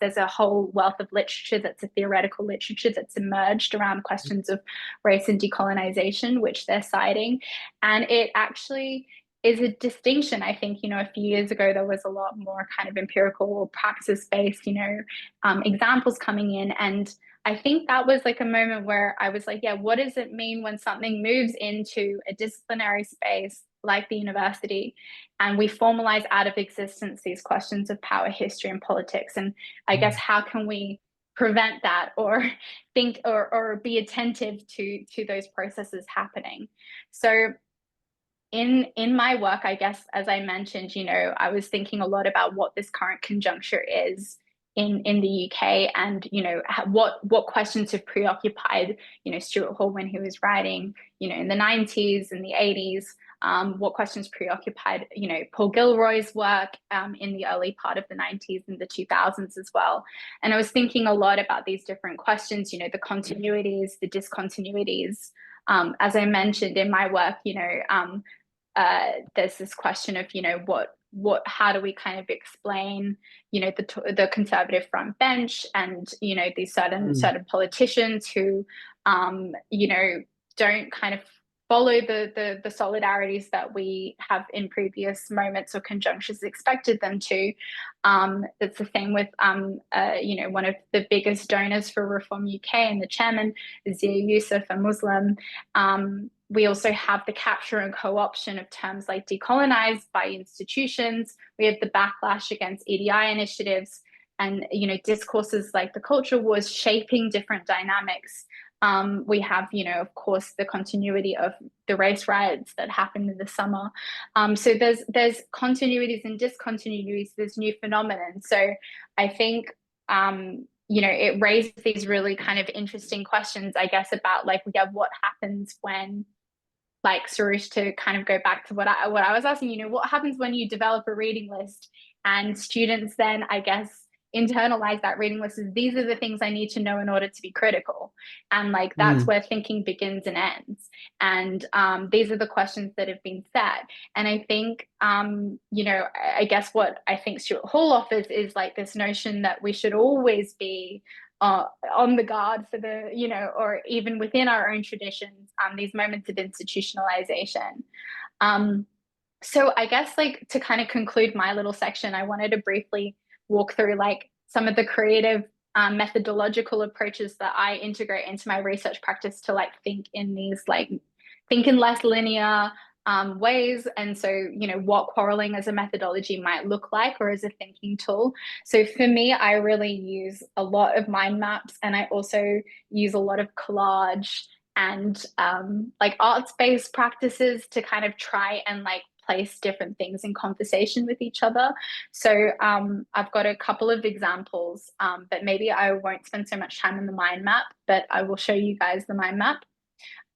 There's a whole wealth of literature that's a theoretical literature that's emerged around questions of race and decolonization, which they're citing. And it actually is a distinction. I think, a few years ago, there was a lot more kind of empirical or praxis-based, examples coming in. And I think that was a moment where I was yeah, what does it mean when something moves into a disciplinary space like the university, and we formalize out of existence these questions of power, history, and politics? And I guess how can we prevent that, or think or be attentive to those processes happening? So in my work, I guess, as I mentioned, I was thinking a lot about what this current conjuncture is in the UK, and what questions have preoccupied Stuart Hall when he was writing in the 90s and the 80s. What questions preoccupied Paul Gilroy's work in the early part of the 90s and the 2000s as well. And I was thinking a lot about these different questions, the continuities, the discontinuities. As I mentioned in my work, there's this question of how do we kind of explain the conservative front bench, and these certain politicians who don't kind of follow the solidarities that we have in previous moments or conjunctures expected them to. It's the same with one of the biggest donors for Reform UK and the chairman, Zia Yusuf, a Muslim. We also have the capture and co-option of terms like decolonized by institutions. We have the backlash against EDI initiatives, and discourses like the culture wars shaping different dynamics. We have, of course, the continuity of the race riots that happened in the summer. So there's continuities and discontinuities, there's new phenomenon. So I think, it raises these really kind of interesting questions, I guess, about what happens when, Sarouche, to kind of go back to what I was asking, what happens when you develop a reading list and students then, I guess, internalize that reading list as these are the things I need to know in order to be critical. And that's where thinking begins and ends. And these are the questions that have been set. And I think, I guess what I think Stuart Hall offers is this notion that we should always be on the guard for the, or even within our own traditions, these moments of institutionalization. So I guess to kind of conclude my little section, I wanted to briefly walk through some of the creative methodological approaches that I integrate into my research practice to like think in less linear ways. And so, what quarreling as a methodology might look like or as a thinking tool. So for me, I really use a lot of mind maps, and I also use a lot of collage and like arts-based practices to kind of try and like place different things in conversation with each other. So I've got a couple of examples, but maybe I won't spend so much time on the mind map, but I will show you guys the mind map.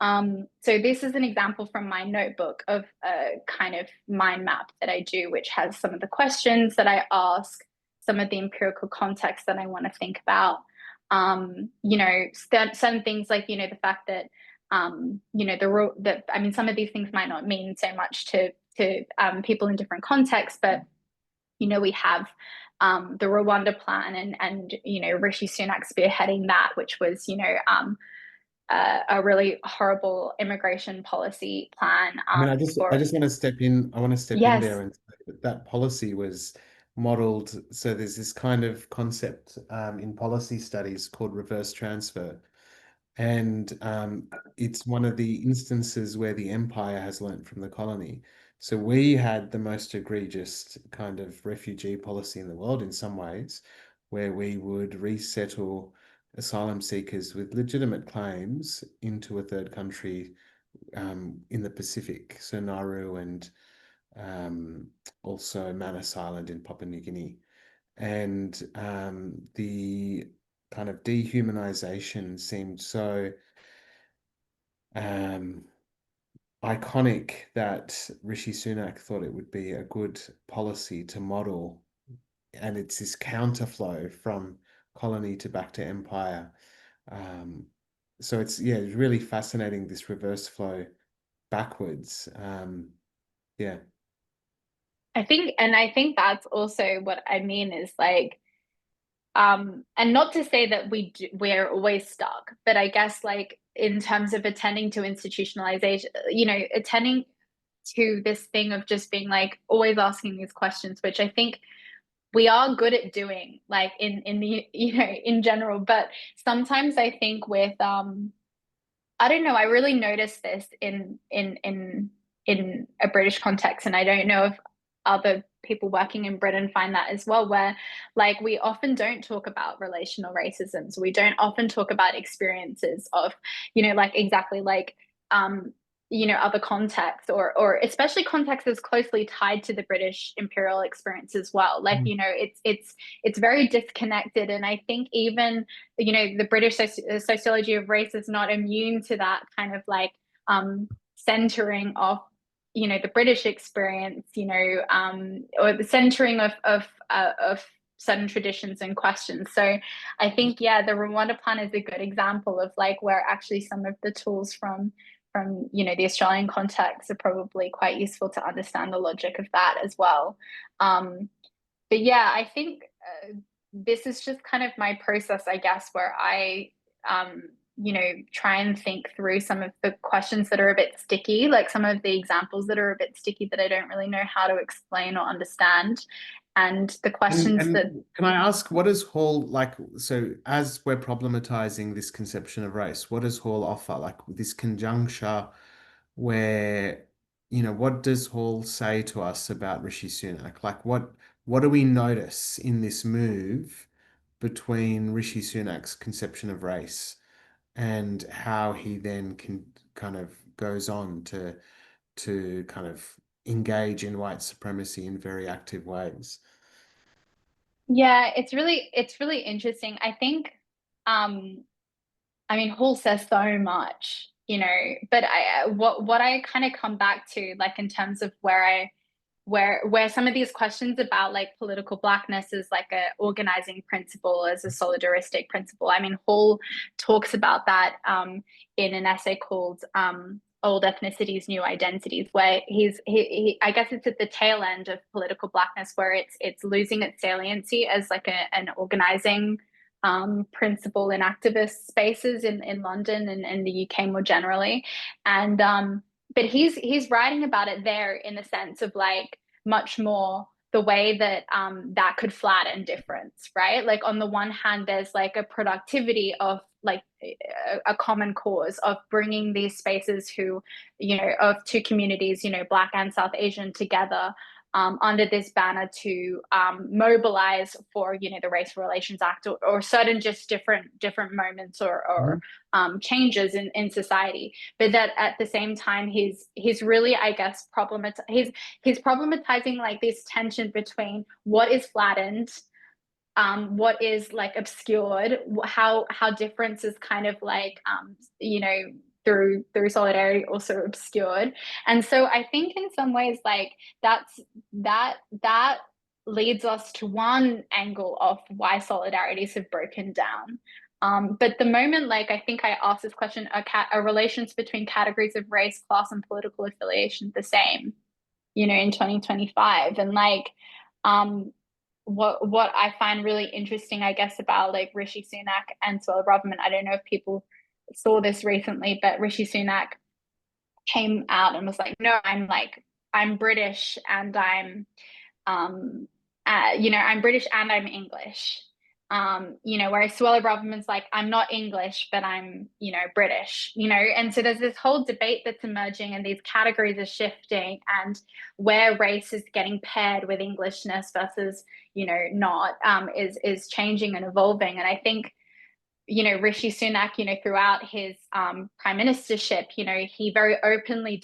So this is an example from my notebook of a kind of mind map that I do, which has some of the questions that I ask, some of the empirical context that I want to think about. Some things like, the fact that, some of these things might not mean so much to people in different contexts, but, we have the Rwanda plan and Rishi Sunak spearheading that, which was, a really horrible immigration policy plan. I mean, I just want to step in. I want to step in there Yes. and say that that policy was modeled. So there's this kind of concept in policy studies called reverse transfer. And it's one of the instances where the empire has learnt from the colony. So we had the most egregious kind of refugee policy in the world in some ways, where we would resettle asylum seekers with legitimate claims into a third country in the Pacific, so Nauru and also Manus Island in Papua New Guinea. And the kind of dehumanization seemed so iconic that Rishi Sunak thought it would be a good policy to model. And it's this counterflow from colony to back to empire. So it's really fascinating, this reverse flow backwards. Yeah. I think that's also what I mean is like, and not to say that we're always stuck, but I guess like in terms of attending to institutionalization, attending to this thing of just being like always asking these questions, which I think we are good at doing, like in the in general, but sometimes I think with I don't know, I really noticed this in a British context, and I don't know if other people working in Britain find that as well, where like we often don't talk about relational racism. So we don't often talk about experiences of, like exactly like other contexts or especially contexts that's closely tied to the British imperial experience as well. Like, it's very disconnected. And I think even, the British sociology of race is not immune to that kind of like centering of the British experience, or the centering of certain traditions and questions. So I think, the Rwanda plan is a good example of like where actually some of the tools from the Australian context are probably quite useful to understand the logic of that as well. But yeah, I think this is just kind of my process, I guess, where I try and think through some of the questions that are a bit sticky, like some of the examples that are a bit sticky that I don't really know how to explain or understand. And the questions can I ask, what does Hall like? So, as we're problematizing this conception of race, what does Hall offer? Like this conjuncture where, what does Hall say to us about Rishi Sunak? Like, what do we notice in this move between Rishi Sunak's conception of race and how he then can kind of goes on to kind of engage in white supremacy in very active ways? Yeah, it's really interesting. I think, Hall says so much, but what I kind of come back to, like in terms of where some of these questions about like political blackness is like a organizing principle, as a solidaristic principle. Hall talks about that in an essay called Old Ethnicities, New Identities, where he I guess it's at the tail end of political blackness, where it's losing its saliency as like an organizing principle in activist spaces in London and the UK more generally. And but he's writing about it there in the sense of like much more the way that that could flatten difference, right? Like on the one hand, there's like a productivity of like a common cause of bringing these spaces who, you know, of two communities, you know, Black and South Asian together under this banner to mobilize for, you know, the Race Relations Act, or certain just different moments or changes in society. But that at the same time, he's really, I guess, he's problematizing like this tension between what is flattened, what is like obscured, how difference is kind of like you know, through solidarity also obscured. And so I think in some ways like that leads us to one angle of why solidarities have broken down. But the moment, like, I think I asked this question, are relations between categories of race, class, and political affiliation the same, you know, in 2025? And like, what I find really interesting, I guess, about like Rishi Sunak and Suella Braverman, I don't know if people saw this recently, but Rishi Sunak came out and was like, no, I'm British and you know, I'm British and I'm English. You know, whereas Suella Braverman's like, I'm not English, but I'm, you know, British, you know. And so there's this whole debate that's emerging, and these categories are shifting, and where race is getting paired with Englishness versus, you know, not, is changing and evolving. And I think, you know, Rishi Sunak, you know, throughout his prime ministership, you know, he very openly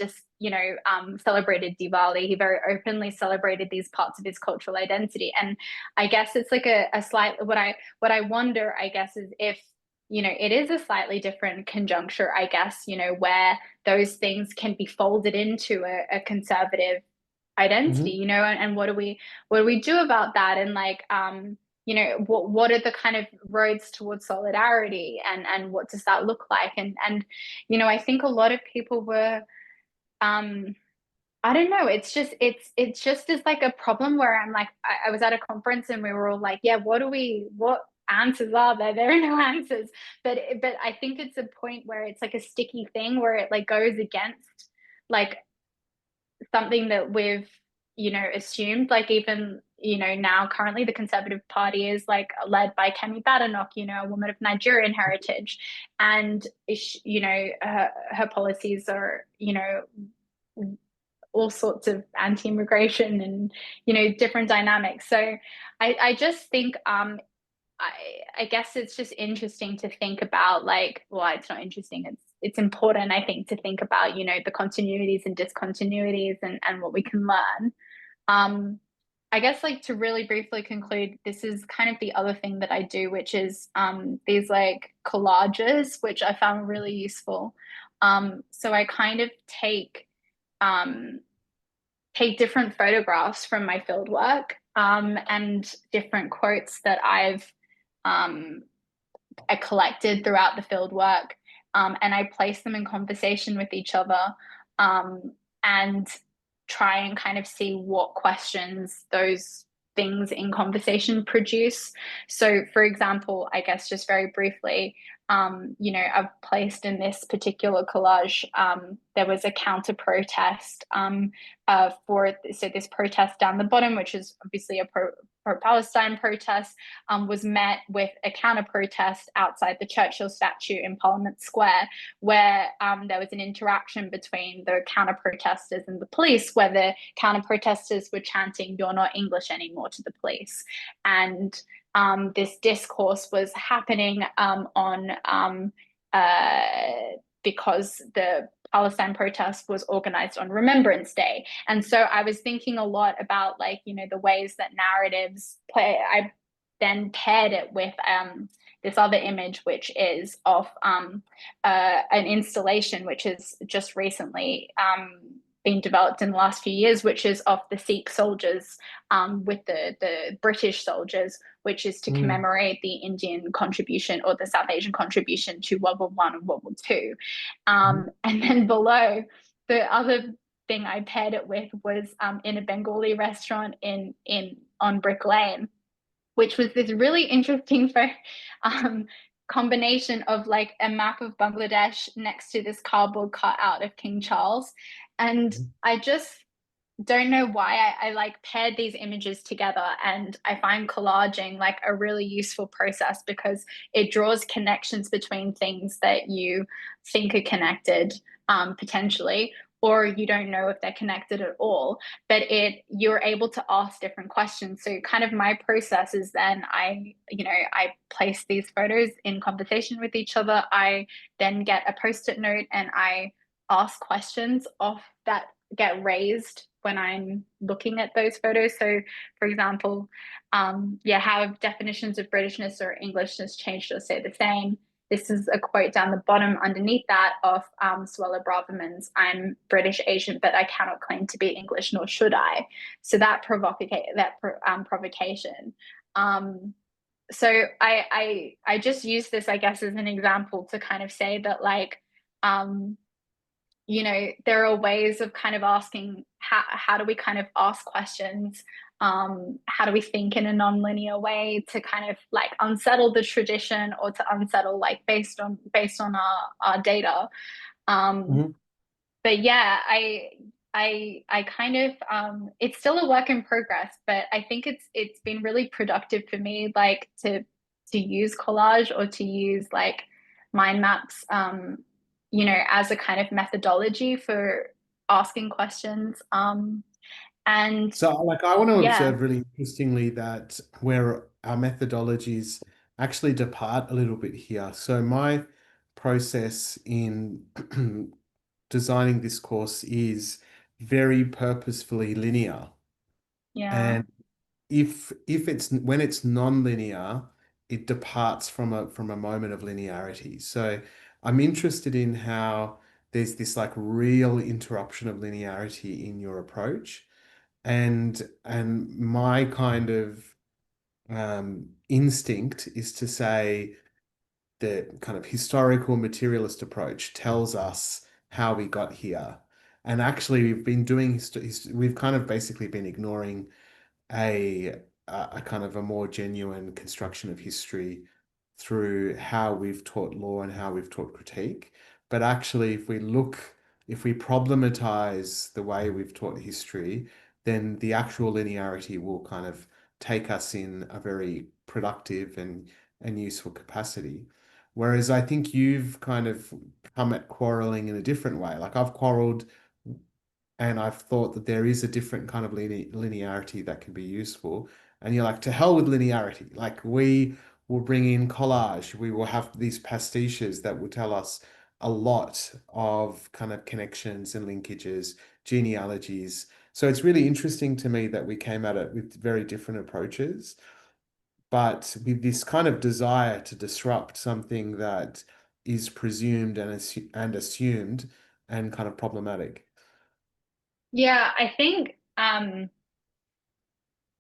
celebrated Diwali. He very openly celebrated these parts of his cultural identity. And I guess it's like a slight, what I wonder, I guess, is if, you know, it is a slightly different conjuncture, I guess, you know, where those things can be folded into a conservative identity, you know, and what do we do about that? And like, you know, what are the kind of roads towards solidarity, and what does that look like? And you know, I think a lot of people were, I don't know, it's just is like a problem where I'm like, I was at a conference and we were all like, yeah, what answers are there? There are no answers. But I think it's a point where it's like a sticky thing where it like goes against like something that we've, you know, assumed. Like even, you know, now currently the Conservative Party is like led by Kemi Badenoch, you know, a woman of Nigerian heritage, and you know, her policies are, you know, all sorts of anti-immigration and, you know, different dynamics. So I just think I guess it's just interesting to think about, like, well, it's not interesting, it's important, I think, to think about, you know, the continuities and discontinuities and what we can learn. I guess, like, to really briefly conclude, this is kind of the other thing that I do, which is these like collages, which I found really useful. So I kind of take different photographs from my field work and different quotes that I collected throughout the field work, and I place them in conversation with each other, and try and kind of see what questions those things in conversation produce. So, for example, I guess just very briefly, you know, I've placed in this particular collage, there was a counter protest so this protest down the bottom, which is obviously a pro-Palestine protest, was met with a counter protest outside the Churchill statue in Parliament Square, where there was an interaction between the counter protesters and the police, where the counter protesters were chanting, "You're not English anymore," to the police. And this discourse was happening because the Palestine protest was organized on Remembrance Day. And so I was thinking a lot about, like, you know, the ways that narratives play. I then paired it with this other image, which is of an installation which has just recently been developed in the last few years, which is of the Sikh soldiers with the British soldiers, which is to commemorate the Indian contribution, or the South Asian contribution, to World War I and World War II. And then below, the other thing I paired it with was in a Bengali restaurant on Brick Lane, which was this really interesting combination of like a map of Bangladesh next to this cardboard cutout of King Charles. And I just don't know why I like paired these images together, and I find collaging like a really useful process because it draws connections between things that you think are connected, potentially, or you don't know if they're connected at all, but you're able to ask different questions. So kind of my process is then I place these photos in conversation with each other. I then get a post-it note and I ask questions off that get raised when I'm looking at those photos. So, for example, how have definitions of Britishness or Englishness changed or stayed the same? This is a quote down the bottom underneath that of Suella Braverman's "I'm British Asian, but I cannot claim to be English, nor should I." So that provocation. So I just use this, I guess, as an example to kind of say that, like, there are ways of kind of asking how do we kind of ask questions, how do we think in a non-linear way to kind of like unsettle the tradition, or to unsettle like based on our data. But yeah, I kind of it's still a work in progress, but I think it's been really productive for me, like to use collage or to use like mind maps, as a kind of methodology for asking questions. And So, like, I want to yeah, observe really interestingly that where our methodologies actually depart a little bit here. So, my process in designing this course is very purposefully linear. yeah, And if it's when it's non-linear, it departs from a moment of linearity. So I'm interested in how there's this like real interruption of linearity in your approach. And my kind of instinct is to say the kind of historical materialist approach tells us how we got here. And actually, we've been doing, we've kind of basically been ignoring a a kind of a more genuine construction of history through how we've taught law and how we've taught critique. But actually, if we problematize the way we've taught history, then the actual linearity will kind of take us in a very productive and useful capacity. Whereas I think you've kind of come at quarreling in a different way. Like I've quarreled and I've thought that there is a different kind of linearity that can be useful. And you're like, to hell with linearity. Like we will bring in collage. We will have these pastiches that will tell us a lot of kind of connections and linkages, genealogies. So it's really interesting to me that we came at it with very different approaches, but with this kind of desire to disrupt something that is presumed and assumed and kind of problematic. yeah. I think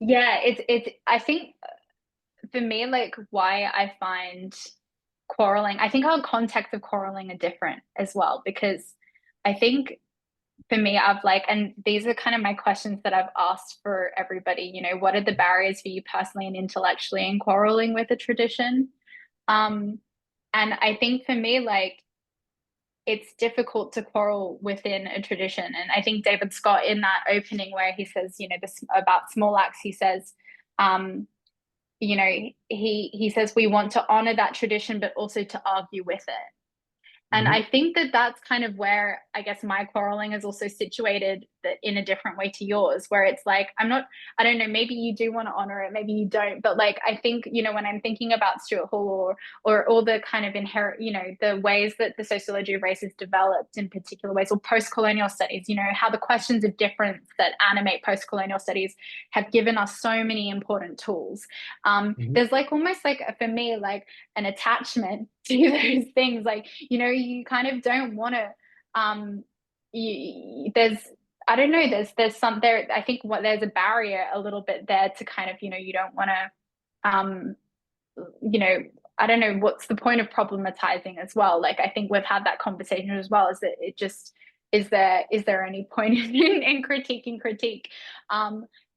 it's I think for me, like why I find quarreling, I think our contexts of quarreling are different as well, because I think for me, I've like, and these are kind of my questions that I've asked for everybody, what are the barriers for you personally and intellectually in quarreling with a tradition? Um, and I think for me, like, it's difficult to quarrel within a tradition. And I think David Scott, in that opening where he says, this about small acts, he says, um, he says we want to honor that tradition, but also to argue with it. And I Mhm. think that that's kind of where I guess my quarreling is also situated, that in a different way to yours, where it's like, I don't know, maybe you do want to honor it, maybe you don't. But like, I think, when I'm thinking about Stuart Hall, or all the kind of inherent, the ways that the sociology of race is developed in particular ways, or post-colonial studies, how the questions of difference that animate post-colonial studies have given us so many important tools. Mhm. There's like almost like, for me, like an attachment to those things. Like, you kind of don't want to, there's, I don't know, there's some there, I think there's a barrier a little bit there to kind of, you don't want to, you know, I don't know what's the point of problematizing as well. Like, I think we've had that conversation as well, is that it just, is there any point in critiquing critique?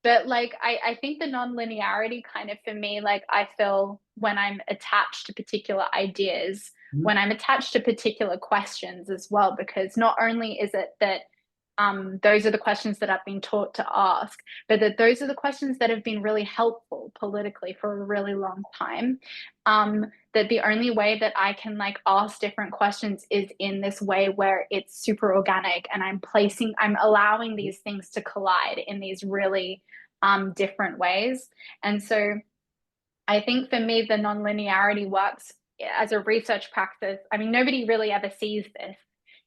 But like, I think the non-linearity kind of, for me, like I feel when I'm attached to particular ideas, Mhm. when I'm attached to particular questions as well, because not only is it that those are the questions that I've been taught to ask, but that those are the questions that have been really helpful politically for a really long time. That the only way that I can like ask different questions is in this way where it's super organic, and I'm allowing these things to collide in these really different ways. And so I think for me, the nonlinearity works as a research practice. I mean, nobody really ever sees this.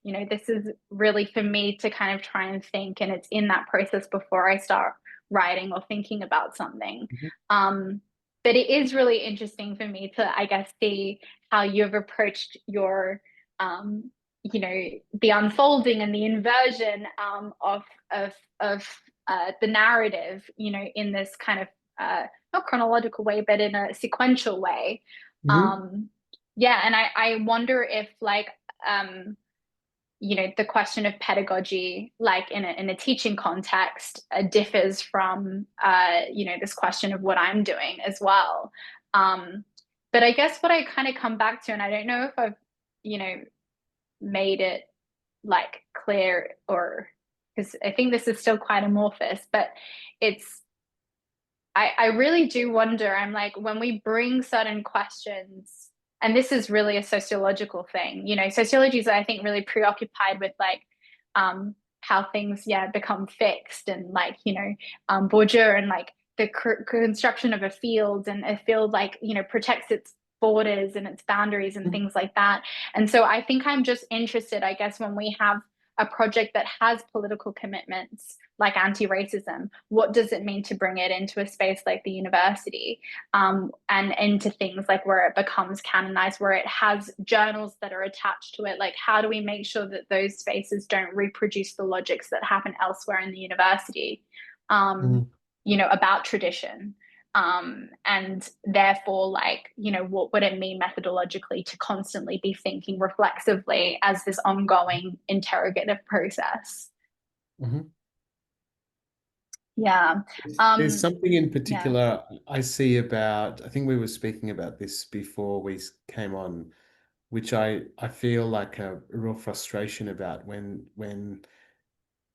You know, this is really for me to kind of try and think, and it's in that process before I start writing or thinking about something. But it is really interesting for me to, I guess, see how you've approached your, you know, the unfolding and the inversion of the narrative, you know, in this kind of not chronological way, but in a sequential way. Yeah, and I wonder if like you know, the question of pedagogy, like in a teaching context, differs from you know, this question of what I'm doing as well. But I guess what I kind of come back to, and I don't know if I've, you know, made it like clear, or because I think this is still quite amorphous, but it's I really do wonder. I'm like, when we bring certain questions, and this is really a sociological thing, you know, sociology is, I think, really preoccupied with like how things, yeah, become fixed, and like, you know, Bourdieu, and like the construction of a field, and a field like, you know, protects its borders and its boundaries and things like that. And so I think I'm just interested, I guess, when we have a project that has political commitments like anti-racism, what does it mean to bring it into a space like the university, and into things like where it becomes canonized, where it has journals that are attached to it? Like, how do we make sure that those spaces don't reproduce the logics that happen elsewhere in the university, you know, about tradition? And therefore, like, you know, what would it mean methodologically to constantly be thinking reflexively as this ongoing interrogative process? Yeah. There's something in Yeah. particular I see about, I think we were speaking about this before we came on, which I feel like a real frustration about when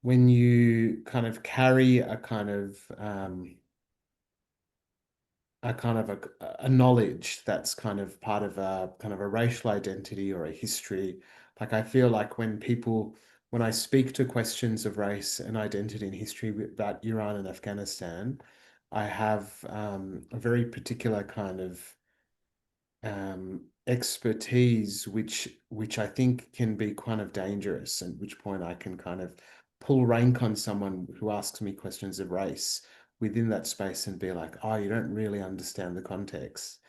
you kind of carry a kind of a knowledge that's kind of part of a racial identity or a history. Like, I feel like when I speak to questions of race and identity and history about Iran and Afghanistan, I have a very particular kind of expertise, which I think can be kind of dangerous, at which point I can kind of pull rank on someone who asks me questions of race within that space and be like, oh, you don't really understand the context.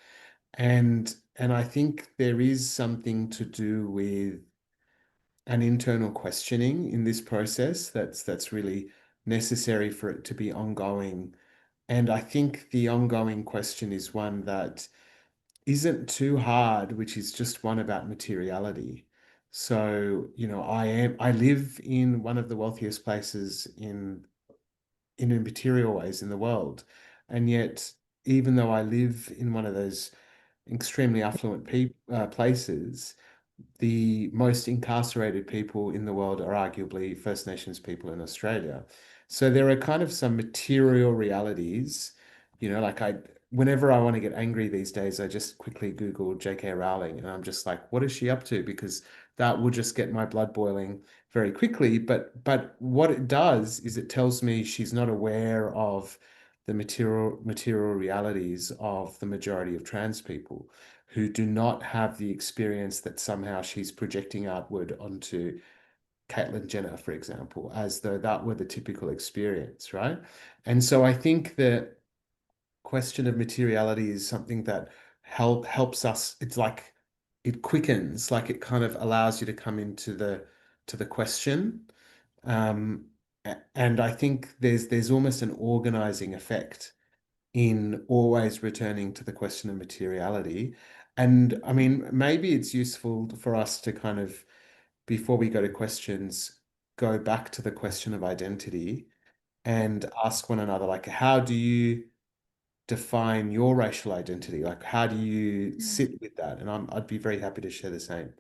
And I think there is something to do with an internal questioning in this process that's really necessary for it to be ongoing. And I think the ongoing question is one that isn't too hard, which is just one about materiality. So, you know, I live in one of the wealthiest places in material ways in the world. And yet, even though I live in one of those extremely affluent places, the most incarcerated people in the world are arguably First Nations people in Australia. So there are kind of some material realities, you know, like whenever I want to get angry these days, I just quickly Google J.K. Rowling, and I'm just like, what is she up to? Because that will just get my blood boiling very quickly. But what it does is it tells me she's not aware of the material realities of the majority of trans people, who do not have the experience that somehow she's projecting outward onto Caitlyn Jenner, for example, as though that were the typical experience, right? And so I think the question of materiality is something that helps us. It's like it quickens, like it kind of allows you to come into the question. And I think there's almost an organizing effect in always returning to the question of materiality. And I mean, maybe it's useful for us to kind of, before we go to questions, go back to the question of identity and ask one another, like, how do you define your racial identity? Like, how do you sit with that? And I'd be very happy to share the same.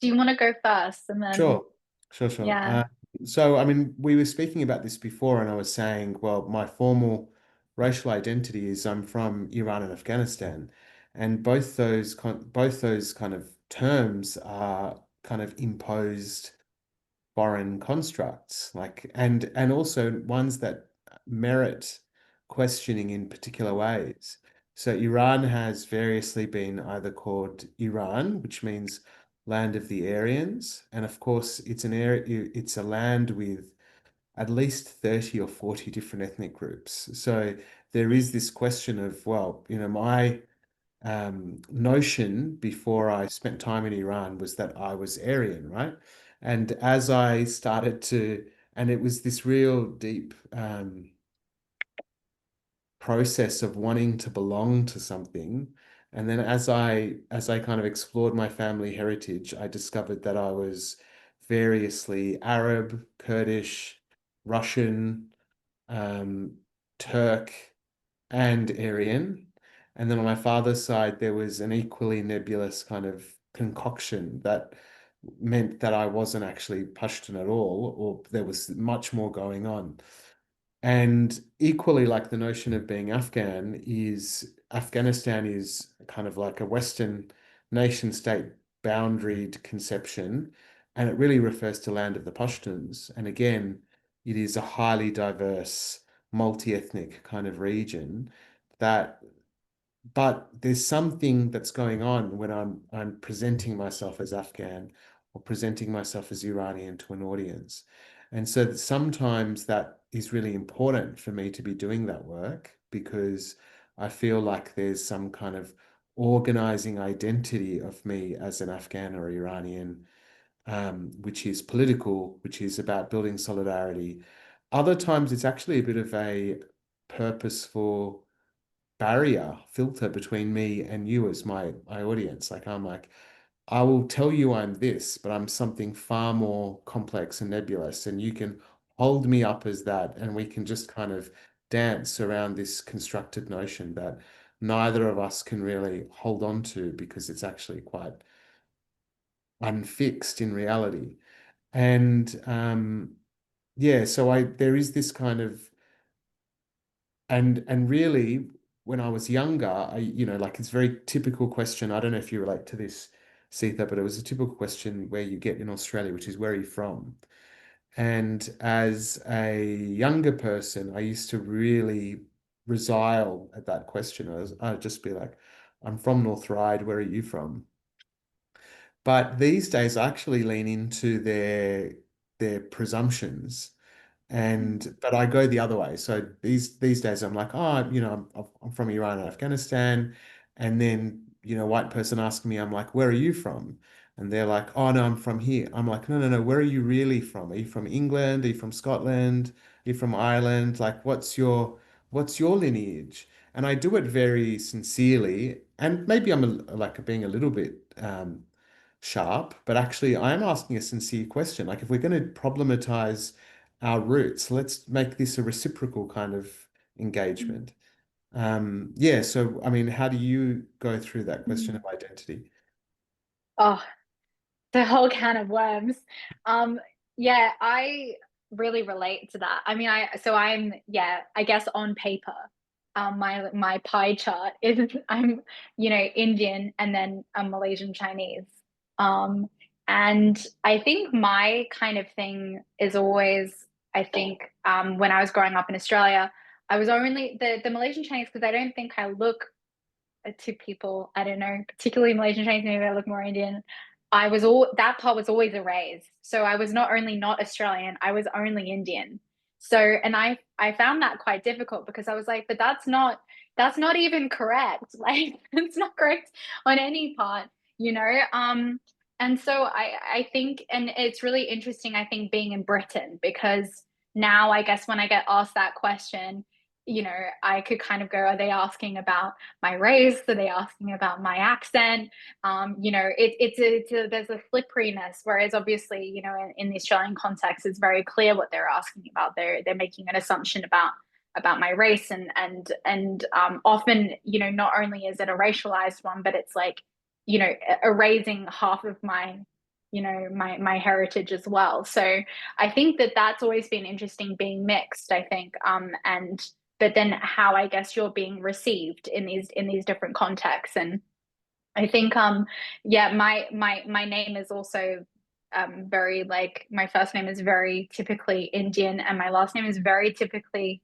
Do you want to go first, and then? Sure. Sure, sure. Yeah. So, I mean, we were speaking about this before, and I was saying, well, my formal racial identity is I'm from Iran and Afghanistan, and both those kind of terms are kind of imposed foreign constructs, like and also ones that merit questioning in particular ways. So Iran has variously been either called Iran, which means land of the Aryans, and of course it's a land with at least 30 or 40 different ethnic groups. So there is this question of, well, my notion before I spent time in Iran was that I was Aryan, right? And as I started to, and it was this real deep process of wanting to belong to something. And then as I kind of explored my family heritage, I discovered that I was variously Arab, Kurdish, Russian, um, Turk, and Aryan. And then on my father's side, there was an equally nebulous kind of concoction that meant that I wasn't actually Pashtun at all, or there was much more going on. And equally, like the notion of being Afghanistan is kind of like a Western nation state boundaried conception, and it really refers to land of the Pashtuns. And again, it is a highly diverse, multi-ethnic kind of region that but there's something that's going on when I'm presenting myself as Afghan or presenting myself as Iranian to an audience. And so that sometimes that is really important for me to be doing that work because I feel like there's some kind of organizing identity of me as an Afghan or Iranian, which is political, which is about building solidarity. Other times it's actually a bit of a purposeful barrier filter between me and you as my audience. Like I'm like, I will tell you I'm this, but I'm something far more complex and nebulous, and you can hold me up as that, and we can just kind of dance around this constructed notion that neither of us can really hold on to because it's actually quite unfixed in reality. And yeah, so I there is this kind of and really, when I was younger, like it's a very typical question. I don't know if you relate to this, Seetha, but it was a typical question where you get in Australia, which is where are you from? And as a younger person, I used to really resile at that question. I'd just be like, I'm from North Ryde, where are you from? But these days, I actually lean into their presumptions and but I go the other way. So these days I'm like, oh, I'm from Iran and Afghanistan, and then white person asking me, I'm like, where are you from? And they're like, oh no, I'm from here. I'm like, no, no, no, where are you really from? Are you from England? Are you from Scotland? Are you from Ireland? Like, what's your lineage? And I do it very sincerely, and maybe I'm like being a little bit sharp, but actually I am asking a sincere question. Like, if we're going to problematize our roots, let's make this a reciprocal kind of engagement. Yeah, so I mean, how do you go through that question of identity? Oh, the whole can of worms. Um, yeah, I really relate to that. I mean, I guess on paper, my pie chart is I'm, Indian and then I'm Malaysian Chinese. Um, and I think my kind of thing is always, I think, when I was growing up in Australia, I was only the Malaysian Chinese because I don't think I look to people, I don't know, particularly Malaysian Chinese, maybe I look more Indian. That part was always erased. So I was not only not Australian, I was only Indian. So and I found that quite difficult because I was like, but that's not even correct. Like it's not correct on any part, you know. And so I think and it's really interesting, I think, being in Britain because now I guess when I get asked that question, I could kind of go, are they asking about my race? Are they asking about my accent? There's a slipperiness. Whereas obviously, in the Australian context, it's very clear what they're asking about. They're making an assumption about my race and often, not only is it a racialized one, but it's like, erasing half of my you know, my heritage as well. So I think that that's always been interesting, being mixed, I think, and but then how, I guess, you're being received in these different contexts. And I think yeah, my name is also very, like, my first name is very typically Indian and my last name is very typically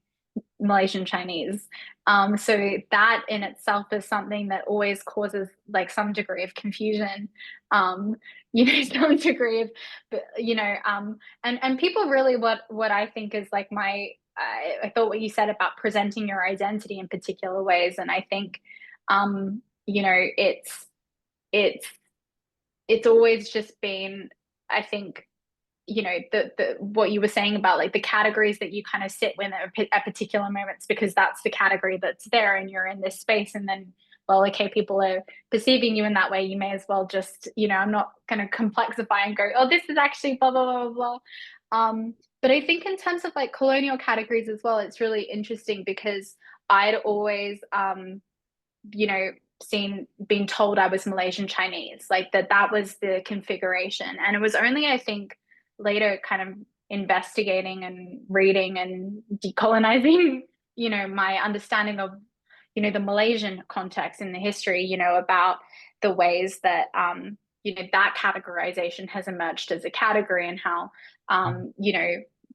Malaysian Chinese. So that in itself is something that always causes like some degree of confusion, you know, some degree of, you know, and people really, what I think is like I thought what you said about presenting your identity in particular ways, and I think, you know, it's it's always just been, I think, you know, the what you were saying about like the categories that you kind of sit when at particular moments, because that's the category that's there and you're in this space, and then, well, okay, people are perceiving you in that way, you may as well just, you know, I'm not going to complexify and go, oh, this is actually blah blah blah blah. But I think in terms of like colonial categories as well, it's really interesting because I'd always you know, being told I was Malaysian Chinese, like that was the configuration. And it was only, I think, later kind of investigating and reading and decolonizing, you know, my understanding of, you know, the Malaysian context in the history, you know, about the ways that, you know, that categorization has emerged as a category, and how, you know,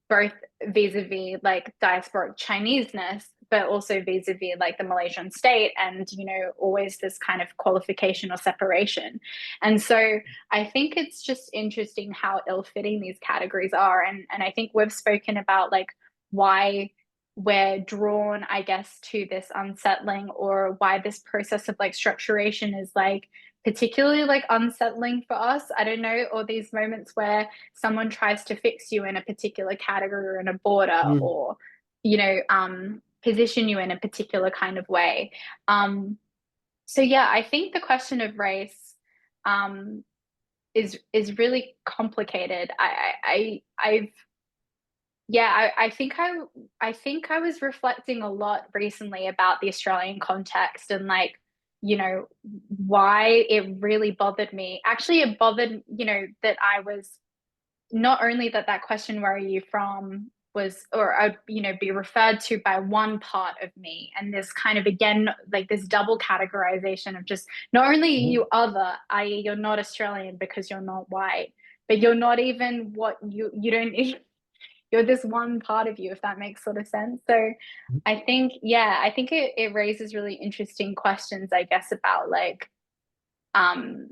both vis-a-vis like diasporic Chineseness, but also vis-a-vis like the Malaysian state, and, you know, always this kind of qualification or separation. And so I think it's just interesting how ill-fitting these categories are. And I think we've spoken about like why we're drawn, I guess, to this unsettling, or why this process of like structuration is like particularly like unsettling for us. I don't know, or these moments where someone tries to fix you in a particular category or in a border, or, you know, position you in a particular kind of way. So yeah, I think the question of race is really complicated. I've yeah, I think I was reflecting a lot recently about the Australian context, and like, you know, why it really bothered me. Actually, it bothered, you know, that I was, not only that question, where are you from, was, or I'd, you know, be referred to by one part of me, and this kind of, again, like this double categorization of just, not only you other, i.e. you're not Australian because you're not white, but you're not even what you don't even, you're this one part of you, if that makes sort of sense. So I think, yeah, I think it raises really interesting questions, I guess, about like, um,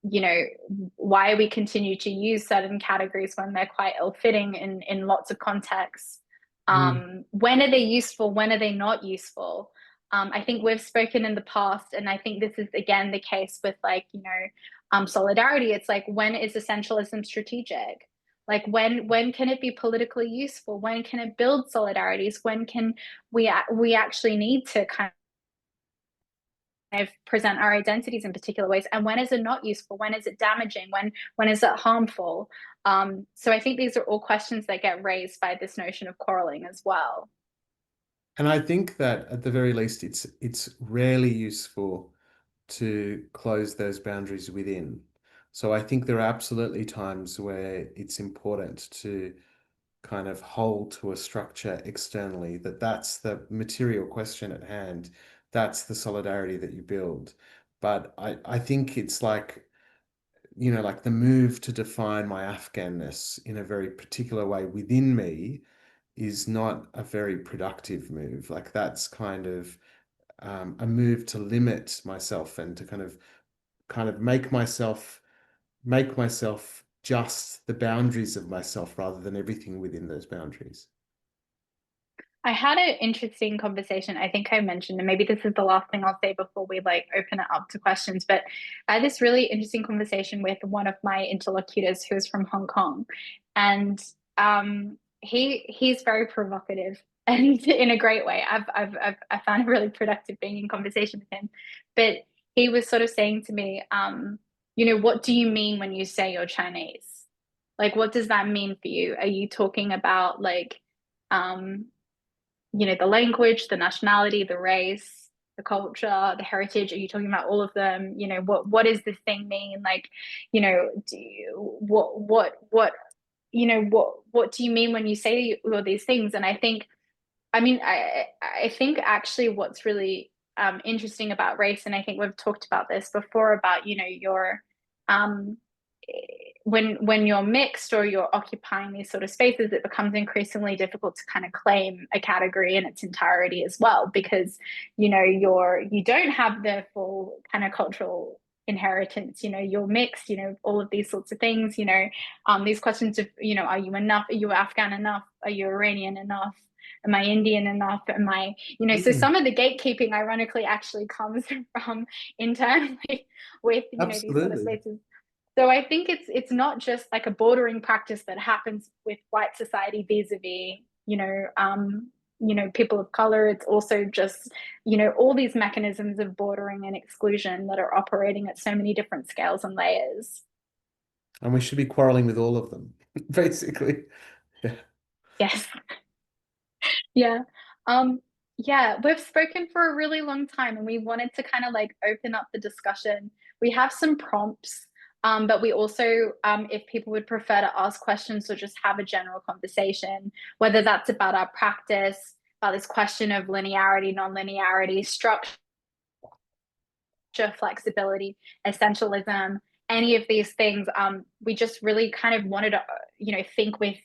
you know, why we continue to use certain categories when they're quite ill-fitting in lots of contexts. When are they useful? When are they not useful? I think we've spoken in the past, and I think this is again the case with like, you know, solidarity. It's like, when is essentialism strategic? Like when can it be politically useful? When can it build solidarities? When can we actually need to kind of present our identities in particular ways, and when is it not useful? When is it damaging? When is it harmful? So I think these are all questions that get raised by this notion of quarreling as well. And I think that at the very least, it's rarely useful to close those boundaries within. So I think there are absolutely times where it's important to kind of hold to a structure externally, that's the material question at hand, that's the solidarity that you build. But I think it's like, you know, like the move to define my Afghanness in a very particular way within me is not a very productive move. Like that's kind of a move to limit myself and to kind of make myself just the boundaries of myself rather than everything within those boundaries. I had an interesting conversation. I think I mentioned, and maybe this is the last thing I'll say before we like open it up to questions, but I had this really interesting conversation with one of my interlocutors who is from Hong Kong. And he's very provocative and in a great way. I found it really productive being in conversation with him. But he was sort of saying to me, you know, what do you mean when you say you're Chinese? Like, what does that mean for you? Are you talking about like, you know, the language, the nationality, the race? the culture, the heritage? Are you talking about all of them? You know, what does this thing mean? Like, you know, you know, what do you mean when you say all these things? And I think, I mean, I think actually what's really interesting about race, and I think we've talked about this before, about, you know, your um, when you're mixed or you're occupying these sort of spaces, it becomes increasingly difficult to kind of claim a category in its entirety as well, because, you know, you don't have the full kind of cultural inheritance. You know, you're mixed, you know, all of these sorts of things, you know, these questions of, you know, are you enough? Are you Afghan enough? Are you Iranian enough? Am I Indian enough? Am I, you know, so some of the gatekeeping ironically actually comes from internally with, you know, these sort of Absolutely. spaces. So I think it's not just like a bordering practice that happens with white society vis-a-vis, you know, people of color. It's also just, you know, all these mechanisms of bordering and exclusion that are operating at so many different scales and layers. And we should be quarreling with all of them, basically. Yeah. Yes. Yeah. Yeah, we've spoken for a really long time and we wanted to kind of like open up the discussion. We have some prompts, but we also, if people would prefer to ask questions or just have a general conversation, whether that's about our practice, about this question of linearity, non-linearity, structure, flexibility, essentialism, any of these things, we just really kind of wanted to, you know, think with